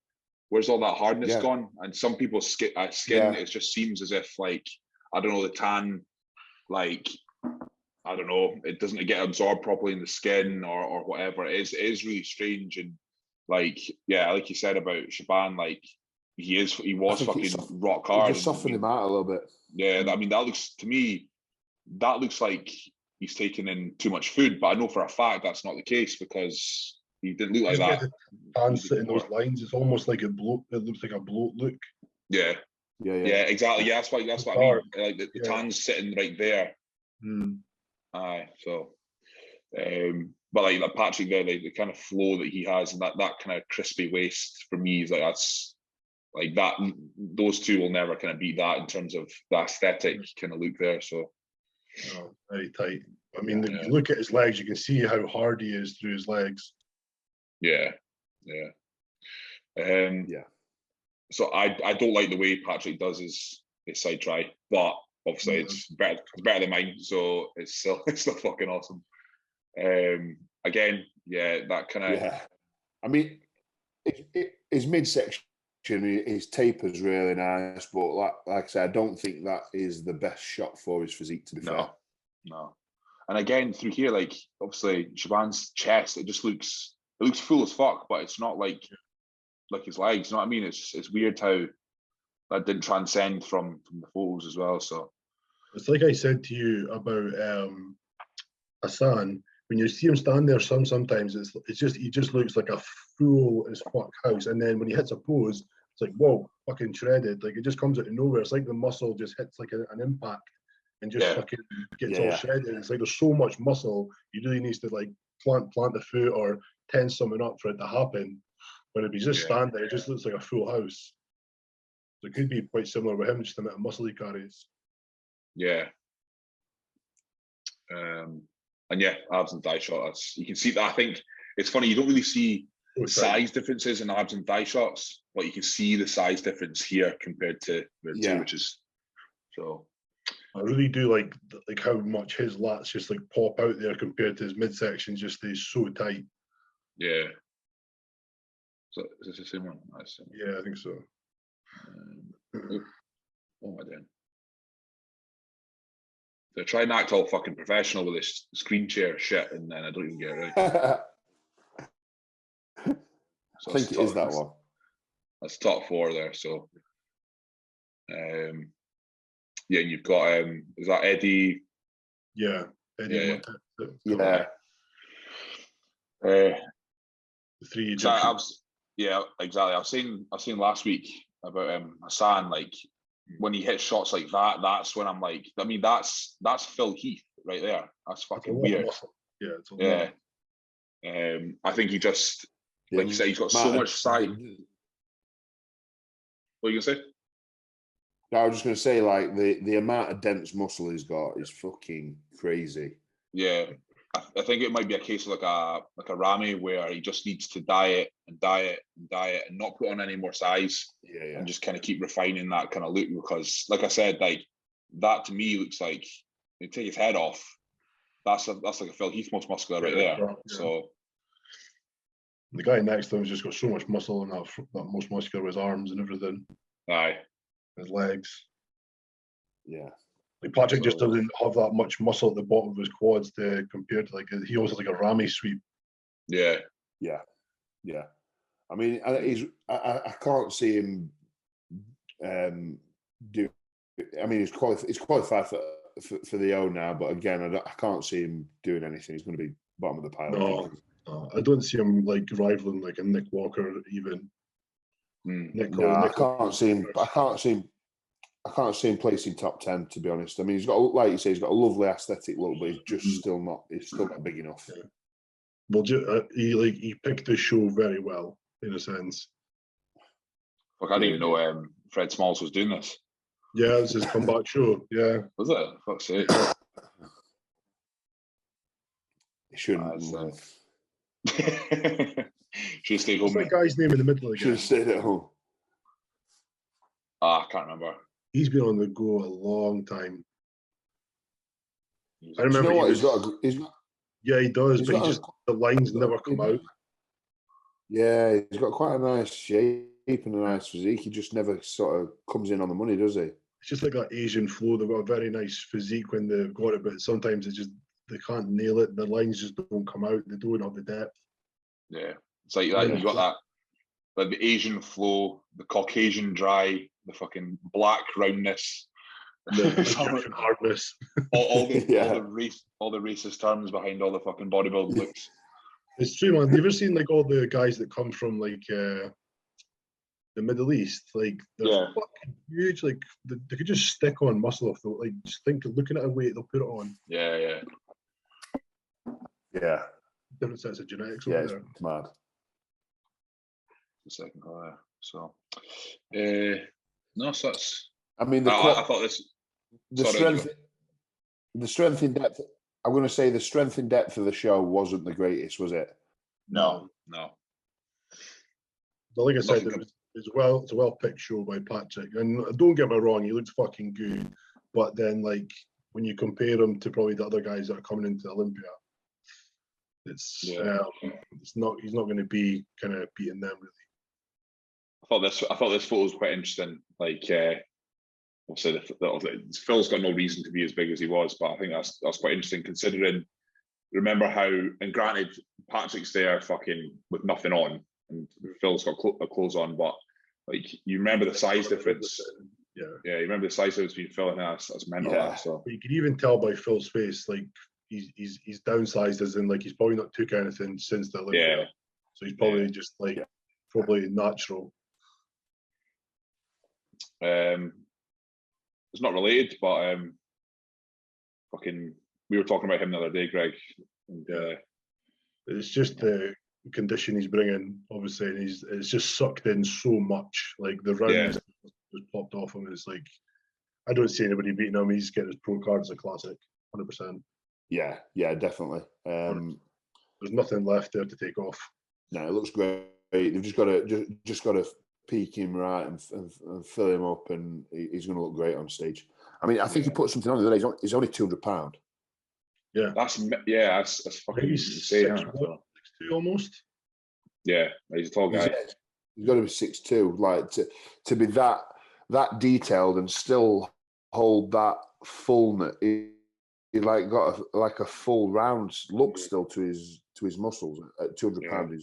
A: all that hardness gone? And some people's skin, it just seems as if, like, I don't know, the tan, like, I don't know, it doesn't get absorbed properly in the skin or whatever. It is really strange. And like, yeah, like you said about Shaban, like he was fucking rock hard.
D: Just soften him out a little bit.
A: Yeah, I mean, that looks to me, that looks like he's taken in too much food, but I know for a fact that's not the case because he didn't look like that.
C: Hands sitting those lines, it's almost like a bloat. It looks like a bloat look.
A: Yeah, exactly. Yeah, that's what I mean. Like the tan's sitting right there. Aye, so, but like Patrick there, the kind of flow that he has and that kind of crispy waist for me is like that's like that. Those two will never kind of beat that in terms of the aesthetic kind of look there. So.
C: Oh, very tight. I mean, if you look at his legs, you can see how hard he is through his legs.
A: Yeah. So I don't like the way Patrick does his side try, but obviously it's better than mine, so it's still fucking awesome. Again, that kind of.
D: Yeah, I mean, his midsection, his taper's really nice, but like I said, I don't think that is the best shot for his physique. To be fair,
A: no. And again, through here, like obviously Shaban's chest, it looks full as fuck, but it's not like his legs. You know what I mean? It's weird how that didn't transcend from the photos as well. So
C: it's like I said to you about Hassan. When you see him stand there, sometimes he just looks like a full as fuck house, and then when he hits a pose, it's like whoa, fucking shredded. Like it just comes out of nowhere. It's like the muscle just hits like an impact and just fucking gets all shredded. It's like there's so much muscle, you really need to like plant the foot or tense something up for it to happen. But if he's just stand there, it just looks like a full house. So it could be quite similar with him, just the amount of muscle he carries.
A: Yeah. And abs and thigh shots. You can see that. I think it's funny. You don't really see size differences in abs and thigh shots, but you can see the size difference here compared to the two, which is so.
C: I really do like how much his lats just like pop out there compared to his midsection. Just stays so tight.
A: Yeah. So is this the same one?
C: Yeah, I think so.
A: Oh my god. They're trying to act all fucking professional with this screen share shit, and then I don't even get it right.
D: So I think it is that one.
A: That's top four there. So, you've got is that Eddie?
C: Yeah, Eddie.
A: Yeah.
C: The three.
A: So exactly. I was saying last week about Hassan, like. When he hits shots like that, that's when I'm like, I mean, that's Phil Heath right there. That's fucking weird.
C: Yeah, it's a lot.
A: I think he just, like you said, he's got so much size. What are you gonna say?
D: No, I was just gonna say, like the amount of dense muscle he's got is fucking crazy.
A: Yeah, I think it might be a case of like a Rami where he just needs to diet and not put on any more size, and just kind of keep refining that kind of look, because like I said, like that to me looks like you take his head off, that's like a Phil Heath most muscular right there. Yeah. So
C: the guy next to him has just got so much muscle, and that most muscular with his arms and everything.
A: Aye,
C: his legs.
D: Yeah.
C: Like Patrick just doesn't have that much muscle at the bottom of his quads to compare to, like, he also has like a Rami sweep.
D: Yeah. I mean, I can't see him do. I mean, he's qualified for the O now, but again, I can't see him doing anything. He's going to be bottom of the pile.
C: No, I don't see him like rivaling like a Nick Walker even.
D: I can't see him. I can't see him placing top 10, to be honest. I mean, he's got, like you say, he's got a lovely aesthetic look, but he's just still not big enough.
C: Yeah. Well, he picked the show very well, in a sense.
A: Look, I didn't even know Fred Smalls was doing this.
C: Yeah, it's his comeback show. Yeah,
A: was it? Fuck's sake.
D: He shouldn't.
A: Should have stayed home.
C: What's that guy's name in the middle of the
D: Should have stayed at home.
A: I can't remember.
C: He's been on the go a long time. I
D: Do you
C: remember
D: know what? He's got,
C: yeah, he does,
D: he's
C: but
D: got
C: the lines never come out.
D: Yeah, he's got quite a nice shape and a nice physique. He just never sort of comes in on the money, does he?
C: It's just like that Asian flow. They've got a very nice physique when they've got it, but sometimes they can't nail it. The lines just don't come out. They don't have the depth.
A: Yeah, it's like that. You got that, like the Asian flow, the Caucasian dry, the fucking black roundness,
C: The Egyptian hardness.
A: all the racist terms behind all the fucking bodybuilding looks.
C: It's true, man. Have you ever seen like all the guys that come from like the Middle East? Like they're fucking huge. Like they could just stick on muscle off. Like just looking at a weight, they'll put it on.
A: Yeah.
C: Different sets of genetics.
D: Yeah,
C: over there.
D: it's mad.
A: The second player. So, no, so that's.
D: I mean,
A: I thought this.
D: The strength in depth. I'm going to say the strength in depth of the show wasn't the greatest, was it?
A: No.
C: But like I said, it's a well picked show by Patrick, and don't get me wrong, he looks fucking good. But then, like when you compare him to probably the other guys that are coming into Olympia, it's not. He's not going to be kind of beating them really.
A: I thought this photo was quite interesting. Like, obviously, Phil's got no reason to be as big as he was, but I think that's quite interesting considering. Remember how, and granted, Patrick's there fucking with nothing on, and Phil's got clothes on, but like you remember the size difference. Yeah, you remember the size difference between Phil and that's mental.
D: Yeah.
A: So
C: you can even tell by Phil's face, like he's downsized, as in like he's probably not took anything since the Olympia.
A: Yeah.
C: So he's probably just like probably natural.
A: It's not related, but fucking we were talking about him the other day, Greg. And,
C: it's just the condition he's bringing, obviously, and it's just sucked in so much. Like the roundness just popped off him. It's like I don't see anybody beating him. He's getting his pro card as a classic, 100%.
D: Yeah, definitely.
C: There's nothing left there to take off.
D: No, it looks great. They've just got to peak him right and fill him up, and he's going to look great on stage. I mean, I think he put something on the other day. He's only £200.
C: Yeah,
A: that's fucking insane.
C: 6'2" almost.
A: Yeah, he's a tall guy.
D: He's got to be 6'2". Like to be that detailed and still hold that fullness. He like got a full round look still to his muscles at £200.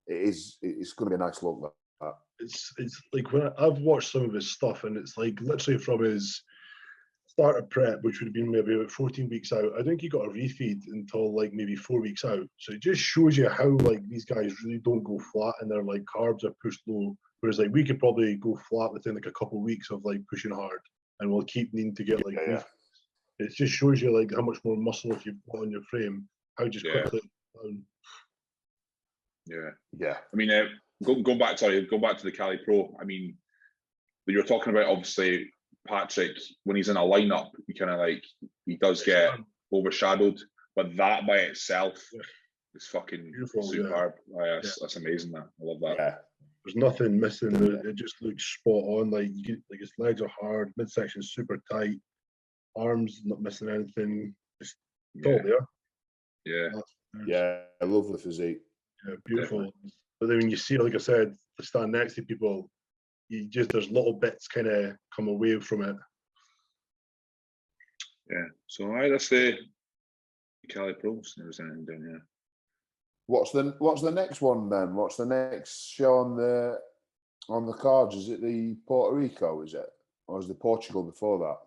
D: It's going to be a nice look. That
C: it's like when I've watched some of his stuff, and it's like literally from his start of prep, which would have been maybe about 14 weeks out. I think he got a refeed until like maybe 4 weeks out. So it just shows you how like these guys really don't go flat, and their like carbs are pushed low. Whereas like we could probably go flat within like a couple of weeks of like pushing hard, and we'll keep needing to get like. It just shows you like how much more muscle if you've got on your frame, how just quickly.
A: Yeah. I mean, going back to the Cali Pro. I mean, you're talking about obviously Patrick when he's in a lineup, he does get overshadowed, but that by itself is fucking beautiful, superb. That's amazing. That I love that.
C: Yeah. There's nothing missing. It just looks spot on. Like his legs are hard, midsection is super tight, arms not missing anything. Just all there.
D: Yeah, I love the physique.
C: Yeah, beautiful. Definitely. But then when you see, like I said, to stand next to people, there's little bits kind of come away from it.
A: Yeah. So that's the Cali Pros. There was anything down here.
D: What's the next one then? What's the next show on the cards? Is it the Puerto Rico? Is it, or is the Portugal before that?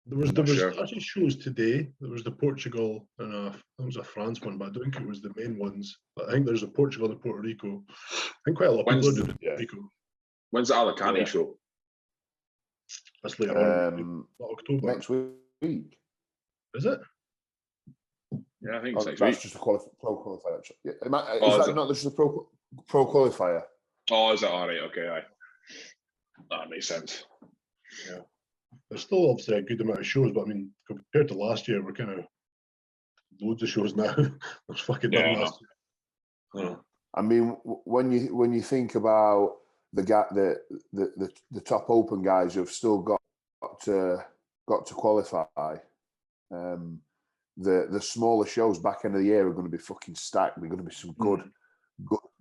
C: There was actually shows today. There was the Portugal and there was a France one, but I don't think it was the main ones. But I think there's a Portugal and a Puerto Rico. I think quite a lot of people are doing Puerto Rico.
A: When's the Alicante show?
C: That's later on, October.
D: Next week.
C: Is it?
A: Yeah, I think it's next
D: that's
A: week.
D: just a pro qualifier. Yeah. Is that not just a pro qualifier?
A: Oh, is that all right? Okay, aye. That makes sense.
C: Yeah. There's still obviously a good amount of shows, but I mean, compared to last year, we're kind of loads of shows now. There's fucking
A: Yeah,
C: nothing else. Oh.
D: I mean, when you think about the top open guys who've still got to qualify, the smaller shows back end of the year are going to be fucking stacked. They're going to be some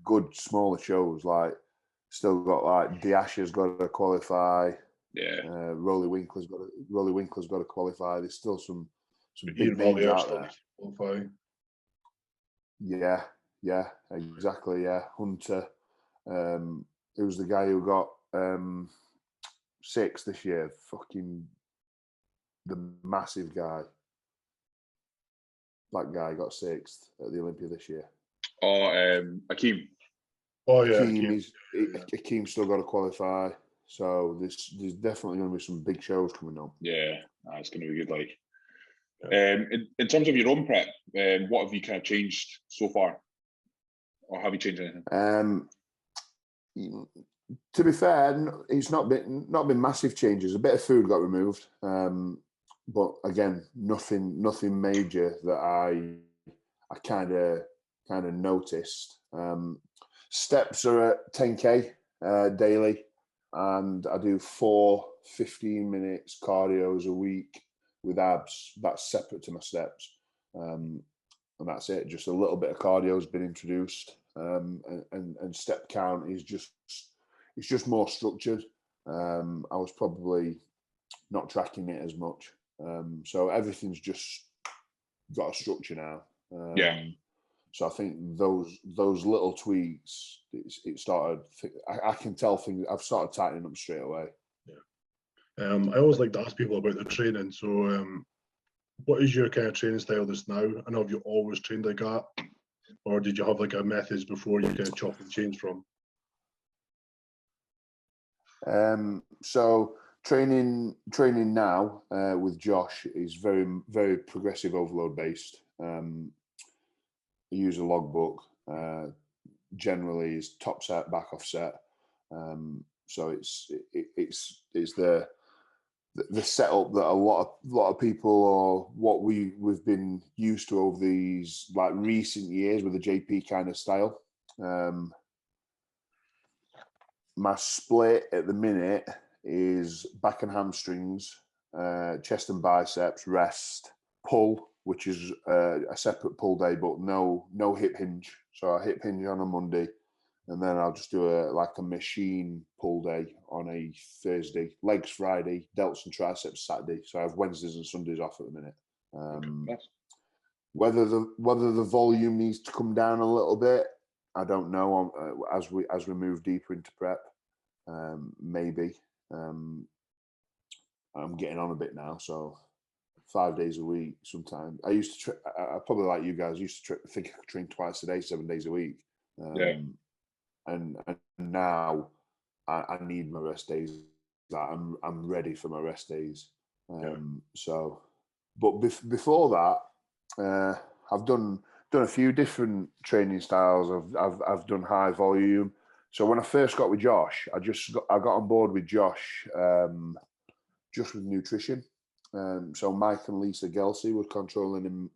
D: good smaller shows. Like still got like Diasha's got to qualify.
A: Yeah.
D: Rolly Winkler's got to qualify. There's still some big
C: Ian
D: names out there.
C: Qualify.
D: Yeah, exactly. Yeah, Hunter. It was the guy who got 6th this year. Fucking the massive guy. That guy got 6th at the Olympia this year.
A: Oh, Akeem.
C: Oh yeah,
D: Akeem's still got to qualify. So there's definitely going to be some big shows coming up.
A: Yeah, it's going to be good. Like, in terms of your own prep, what have you kind of changed so far, or have you changed anything?
D: To be fair, it's not been massive changes. A bit of food got removed, but again, nothing major that I kind of noticed. Steps are at 10K daily, and I do 4 15 minutes cardios a week with abs. That's separate to my steps, and that's it. Just a little bit of cardio has been introduced, and step count is just more structured. I was probably not tracking it as much, so everything's just got a structure now. So I think those little tweaks, it started. I can tell things. I've started tightening up straight away.
C: Yeah. I always like to ask people about their training. So, what is your kind of training style just now? I know, have you always trained like that, or did you have like a methods before you kind of chop and change from?
D: So training now with Josh is very, very progressive overload based. I use a logbook. Generally, is top set, back off set. So it's the setup that a lot of people, or what we've been used to over these like recent years with the JP kind of style. My split at the minute is back and hamstrings, chest and biceps, rest, pull, which is a separate pull day, but no hip hinge. So I hip hinge on a Monday, and then I'll just do a machine pull day on a Thursday, legs Friday, delts and triceps Saturday. So I have Wednesdays and Sundays off at the minute. Whether the volume needs to come down a little bit, I don't know. As we move deeper into prep, maybe. I'm getting on a bit now, so 5 days a week. Sometimes I used to. I probably like you guys. Used to think I could train twice a day, 7 days a week. And now I need my rest days. I'm ready for my rest days. So, but before that, I've done a few different training styles. I've done high volume. So when I first got with Josh, I got on board with Josh just with nutrition. So Mike and Lisa Gelsey were controlling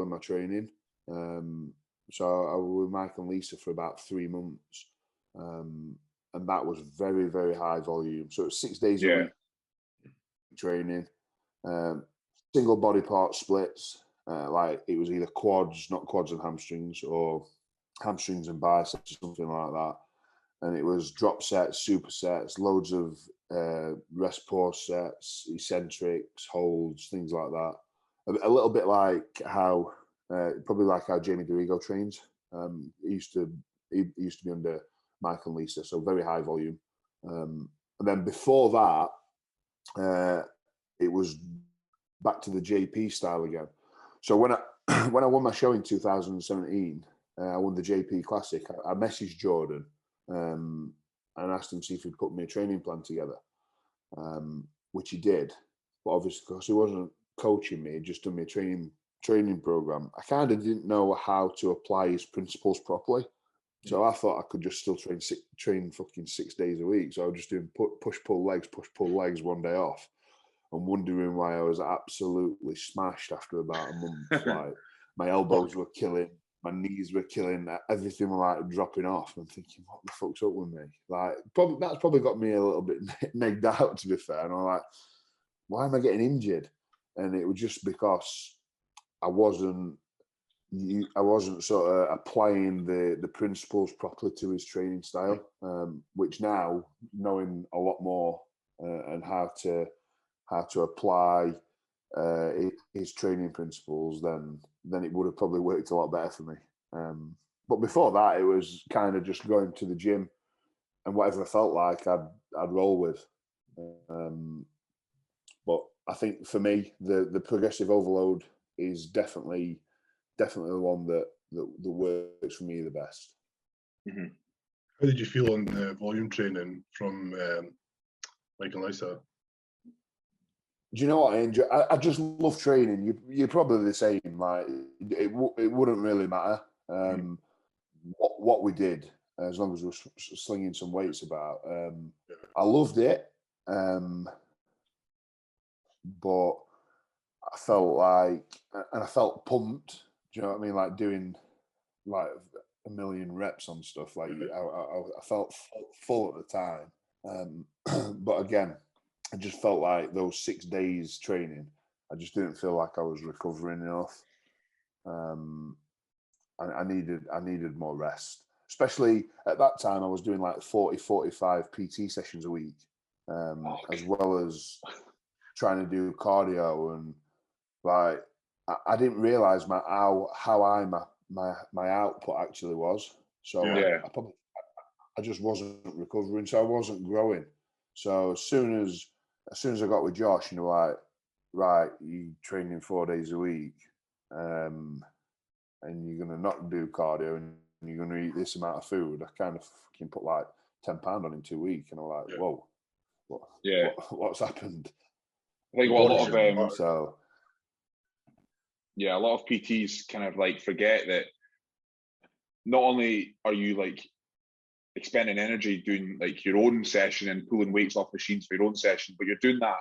D: my training. So I was with Mike and Lisa for about 3 months, and that was very, very high volume. So it's 6 days a week training, single body part splits. Like it was either not quads and hamstrings, or hamstrings and biceps, or something like that. And it was drop sets, supersets, loads of rest pause sets, eccentrics, holds, things like that. A little bit like how, probably like how Jamie DeRigo trains. He used to be under Mike and Lisa, so very high volume. And then before that, it was back to the JP style again. So when I won my show in 2017, I won the JP Classic. I messaged Jordan and asked him to see if he'd put me a training plan together, which he did. But obviously, because he wasn't coaching me, he'd just done me a training program. I kind of didn't know how to apply his principles properly. So I thought I could just still train fucking 6 days a week. So I was just doing push, pull legs, 1 day off. I'm wondering why I was absolutely smashed after about a month. Like my elbows were killing, my knees were killing, everything was like dropping off. I'm thinking, what the fuck's up with me? Like, that's probably got me a little bit negged out, to be fair. And I'm like, why am I getting injured? And it was just because I wasn't sort of applying the principles properly to his training style, which now, knowing a lot more and how to apply his training principles, then it would have probably worked a lot better for me. But before that, it was kind of just going to the gym and whatever I felt like, I'd roll with. But I think for me, the progressive overload is definitely the one that works for me the best.
A: Mm-hmm.
C: How did you feel on the volume training from Mike and Lisa?
D: Do you know what I enjoy? I just love training. You're probably the same. Like it wouldn't really matter what we did, as long as we were slinging some weights about. I loved it, but I felt like, and I felt pumped. Do you know what I mean? Like doing like a million reps on stuff. Like I felt full at the time. But again, I just felt like those 6 days training, I just didn't feel like I was recovering enough. I needed more rest, especially at that time. I was doing like 40-45 PT sessions a week, as well as trying to do cardio, and like I didn't realize my output actually was. So I just wasn't recovering, so I wasn't growing. So as soon as I got with Josh, and like, right, you training 4 days a week, and you're gonna not do cardio, and you're gonna eat this amount of food, I kind of fucking put like 10 pound on in 2 weeks, and I'm like, whoa, what's happened?
A: I think a lot of a lot of PTs kind of like forget that not only are you like expending energy doing like your own session and pulling weights off machines for your own session, but you're doing that,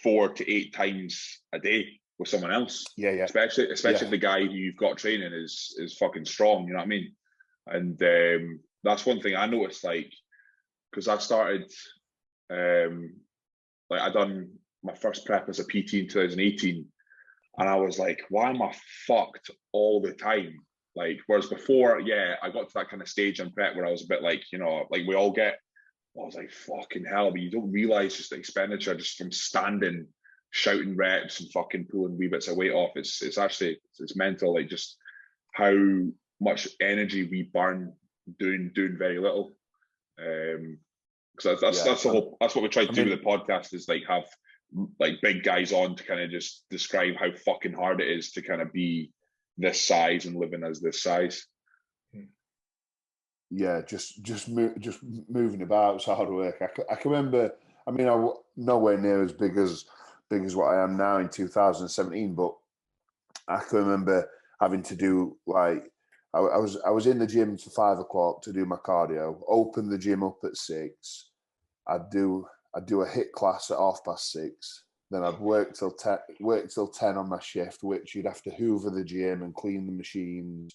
A: 4 to 8 times a day with someone else.
D: Yeah.
A: Especially if the guy who you've got training is fucking strong, you know what I mean? And that's one thing I noticed, like, because I started, I done my first prep as a PT in 2018, and I was like, why am I fucked all the time? Like, whereas before, I got to that kind of stage in prep where I was a bit like, like we all get. I was like, fucking hell, but you don't realize just the expenditure just from standing, shouting reps and fucking pulling wee bits of weight off. It's actually mental, like just how much energy we burn doing very little. Because that's what we try to do with the podcast, is like have like big guys on to kind of just describe how fucking hard it is to kind of be this size and living as this size.
D: Yeah, just moving about is hard work. I can remember. I mean, I'm nowhere near as big as what I am now in 2017, but I can remember having to do like I was in the gym for 5 o'clock to do my cardio. Open the gym up at 6. I'd do a HIIT class at 6:30. Then I'd work till 10 on my shift, which you'd have to hoover the gym and clean the machines.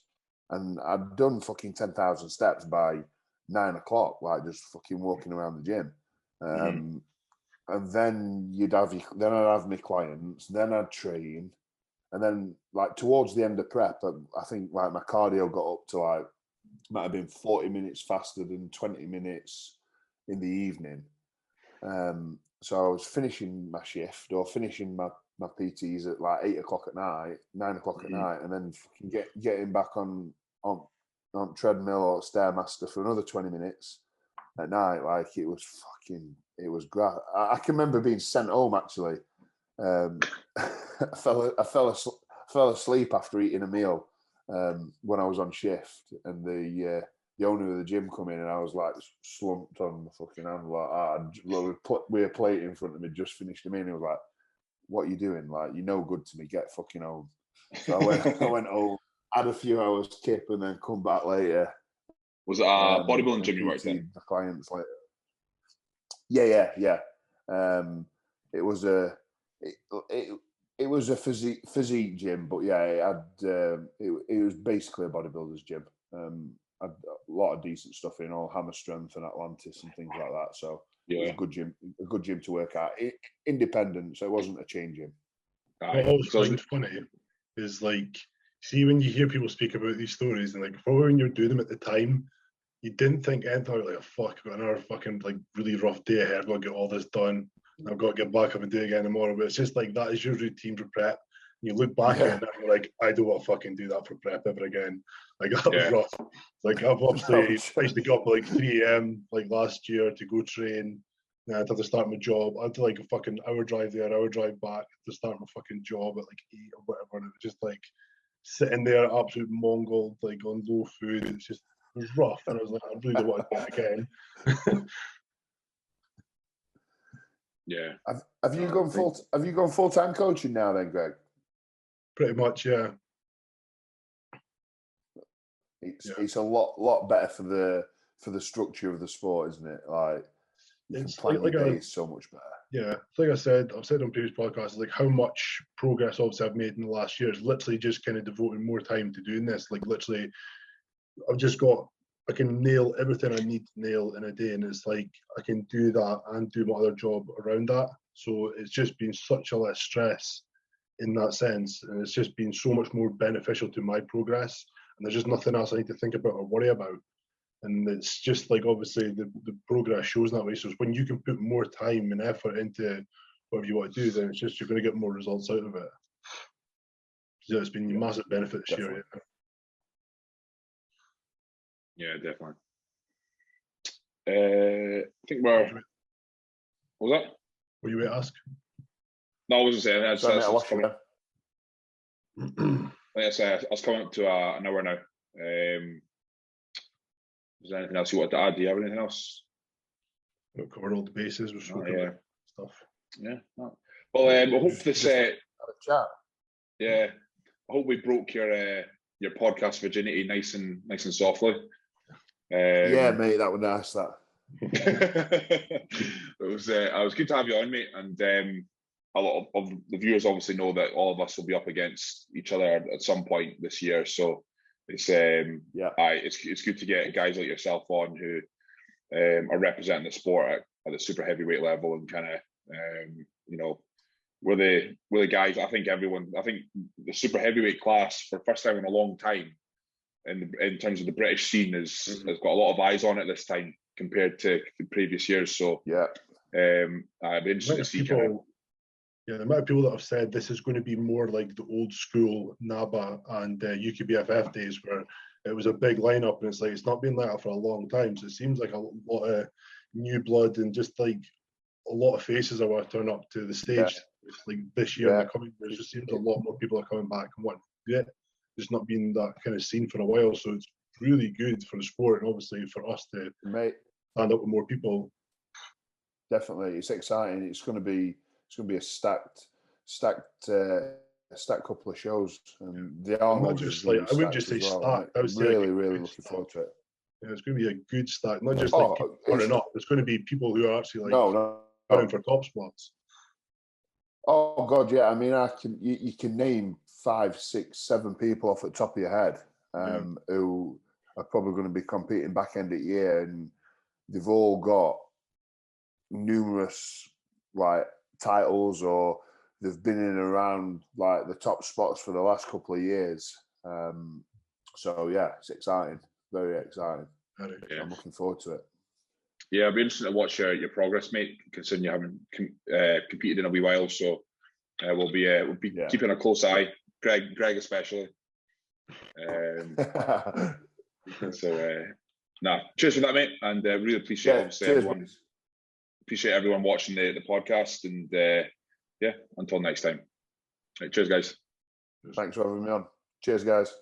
D: And I'd done fucking 10,000 steps by 9 o'clock, like just fucking walking around the gym. And then I'd have my clients, then I'd train. And then like towards the end of prep, I think like my cardio got up to like, might have been 40 minutes faster than 20 minutes in the evening. So I was finishing my shift or finishing my PTs at like 8 o'clock at night, 9 o'clock at night, and then fucking getting back on treadmill or Stairmaster for another 20 minutes at night. Like it was great. I can remember being sent home actually. I fell asleep after eating a meal when I was on shift, and the owner of the gym come in, and I was like slumped on the fucking hand, like we a plate in front of me, just finished him in. He was like, "What are you doing? Like, you're no good to me. Get fucking home." So I went home, had a few hours kip, and then come back later.
A: Was it a bodybuilding gym you worked in?
D: The clients later. Yeah. It was It was a physique gym, but yeah, it had it was basically a bodybuilder's gym. Had a lot of decent stuff in, all Hammer Strength and Atlantis and things like that. So it was a good gym to work at. Independent, so it wasn't a chain gym.
C: What I always find funny is like, see when you hear people speak about these stories and like probably when you're doing them at the time, you didn't think anything like, fuck, I've got another fucking like really rough day ahead, I've got to get all this done. I've got to get back up and do it again tomorrow. But it's just like that is your routine for prep. You look back at it and you're like, I don't want to fucking do that for prep ever again. Like that was rough. Like I've obviously I used to get up at like 3 a.m. like last year to go train. And I'd have to start my job. I'd do like a fucking hour drive there, hour drive back to start my fucking job at like 8 or whatever. And it was just like sitting there absolute Mongol, like on low food. It was rough. And I was like, I really don't want to do it again.
A: Yeah.
D: Have you gone full-time coaching now then, Greg?
C: Pretty much, yeah.
D: It's a lot better for the structure of the sport, isn't it? Like you can plan your days so much better.
C: Yeah, like I've said on previous podcasts, like how much progress obviously I've made in the last year is literally just kind of devoting more time to doing this. Like literally, I can nail everything I need to nail in a day, and it's like I can do that and do my other job around that. So it's just been such a less stress in that sense, and it's just been so much more beneficial to my progress. And there's just nothing else I need to think about or worry about. And it's just like obviously the progress shows that way. So when you can put more time and effort into whatever you want to do, then it's just you're going to get more results out of it. So it's been a massive benefit this year.
A: Yeah, definitely. I think what was that?
C: Were you going to ask?
A: No, I wasn't saying that. I was coming up to an hour now. Is there anything else you want to add? Do you have anything else?
C: We've covered all the bases. We're stuff.
A: Yeah. No. Well, I hope this.
D: Have a chat.
A: Yeah, I hope we broke your podcast virginity nice and softly.
D: Yeah, mate, that was nice. That.
A: It was good to have you on, mate, and a lot of the viewers obviously know that all of us will be up against each other at some point this year. So it's it's good to get guys like yourself on who are representing the sport at the super heavyweight level and kind of we're the guys. I think the super heavyweight class for the first time in a long time in terms of the British scene has got a lot of eyes on it this time compared to the previous years. So I'd be interested to see
C: the amount of people that have said this is going to be more like the old school NABA and UKBFF days where it was a big lineup, and it's not been like that for a long time. So it seems like a lot of new blood and just like a lot of faces are going to turn up to the stage like this year. There just seems a lot more people are coming back and wanting to do it. There's not been that kind of scene for a while, so it's really good for the sport and obviously for us to stand up with more people.
D: Definitely, it's exciting. It's going to be a stacked couple of shows, and the Arnold
C: just like I wouldn't just say stacked. I was
D: really looking forward to it.
C: Yeah, it's going to be a good stack, not just like people turning up. It's going to be people who are actually running for top spots.
D: Oh God, yeah. I mean, you can name 5, 6, 7 people off the top of your head who are probably going to be competing back end of the year, and they've all got numerous like titles, or they've been in and around like the top spots for the last couple of years. So yeah, it's exciting, very exciting.
C: Yeah.
D: I'm looking forward to it.
A: Yeah, it'll be interesting to watch your progress, mate, considering you haven't competed in a wee while. So we'll be keeping a close eye, Greg especially. Cheers for that, mate, and really appreciate everyone watching the podcast, and until next time. Right, cheers, guys.
D: Thanks for having me on. Cheers, guys.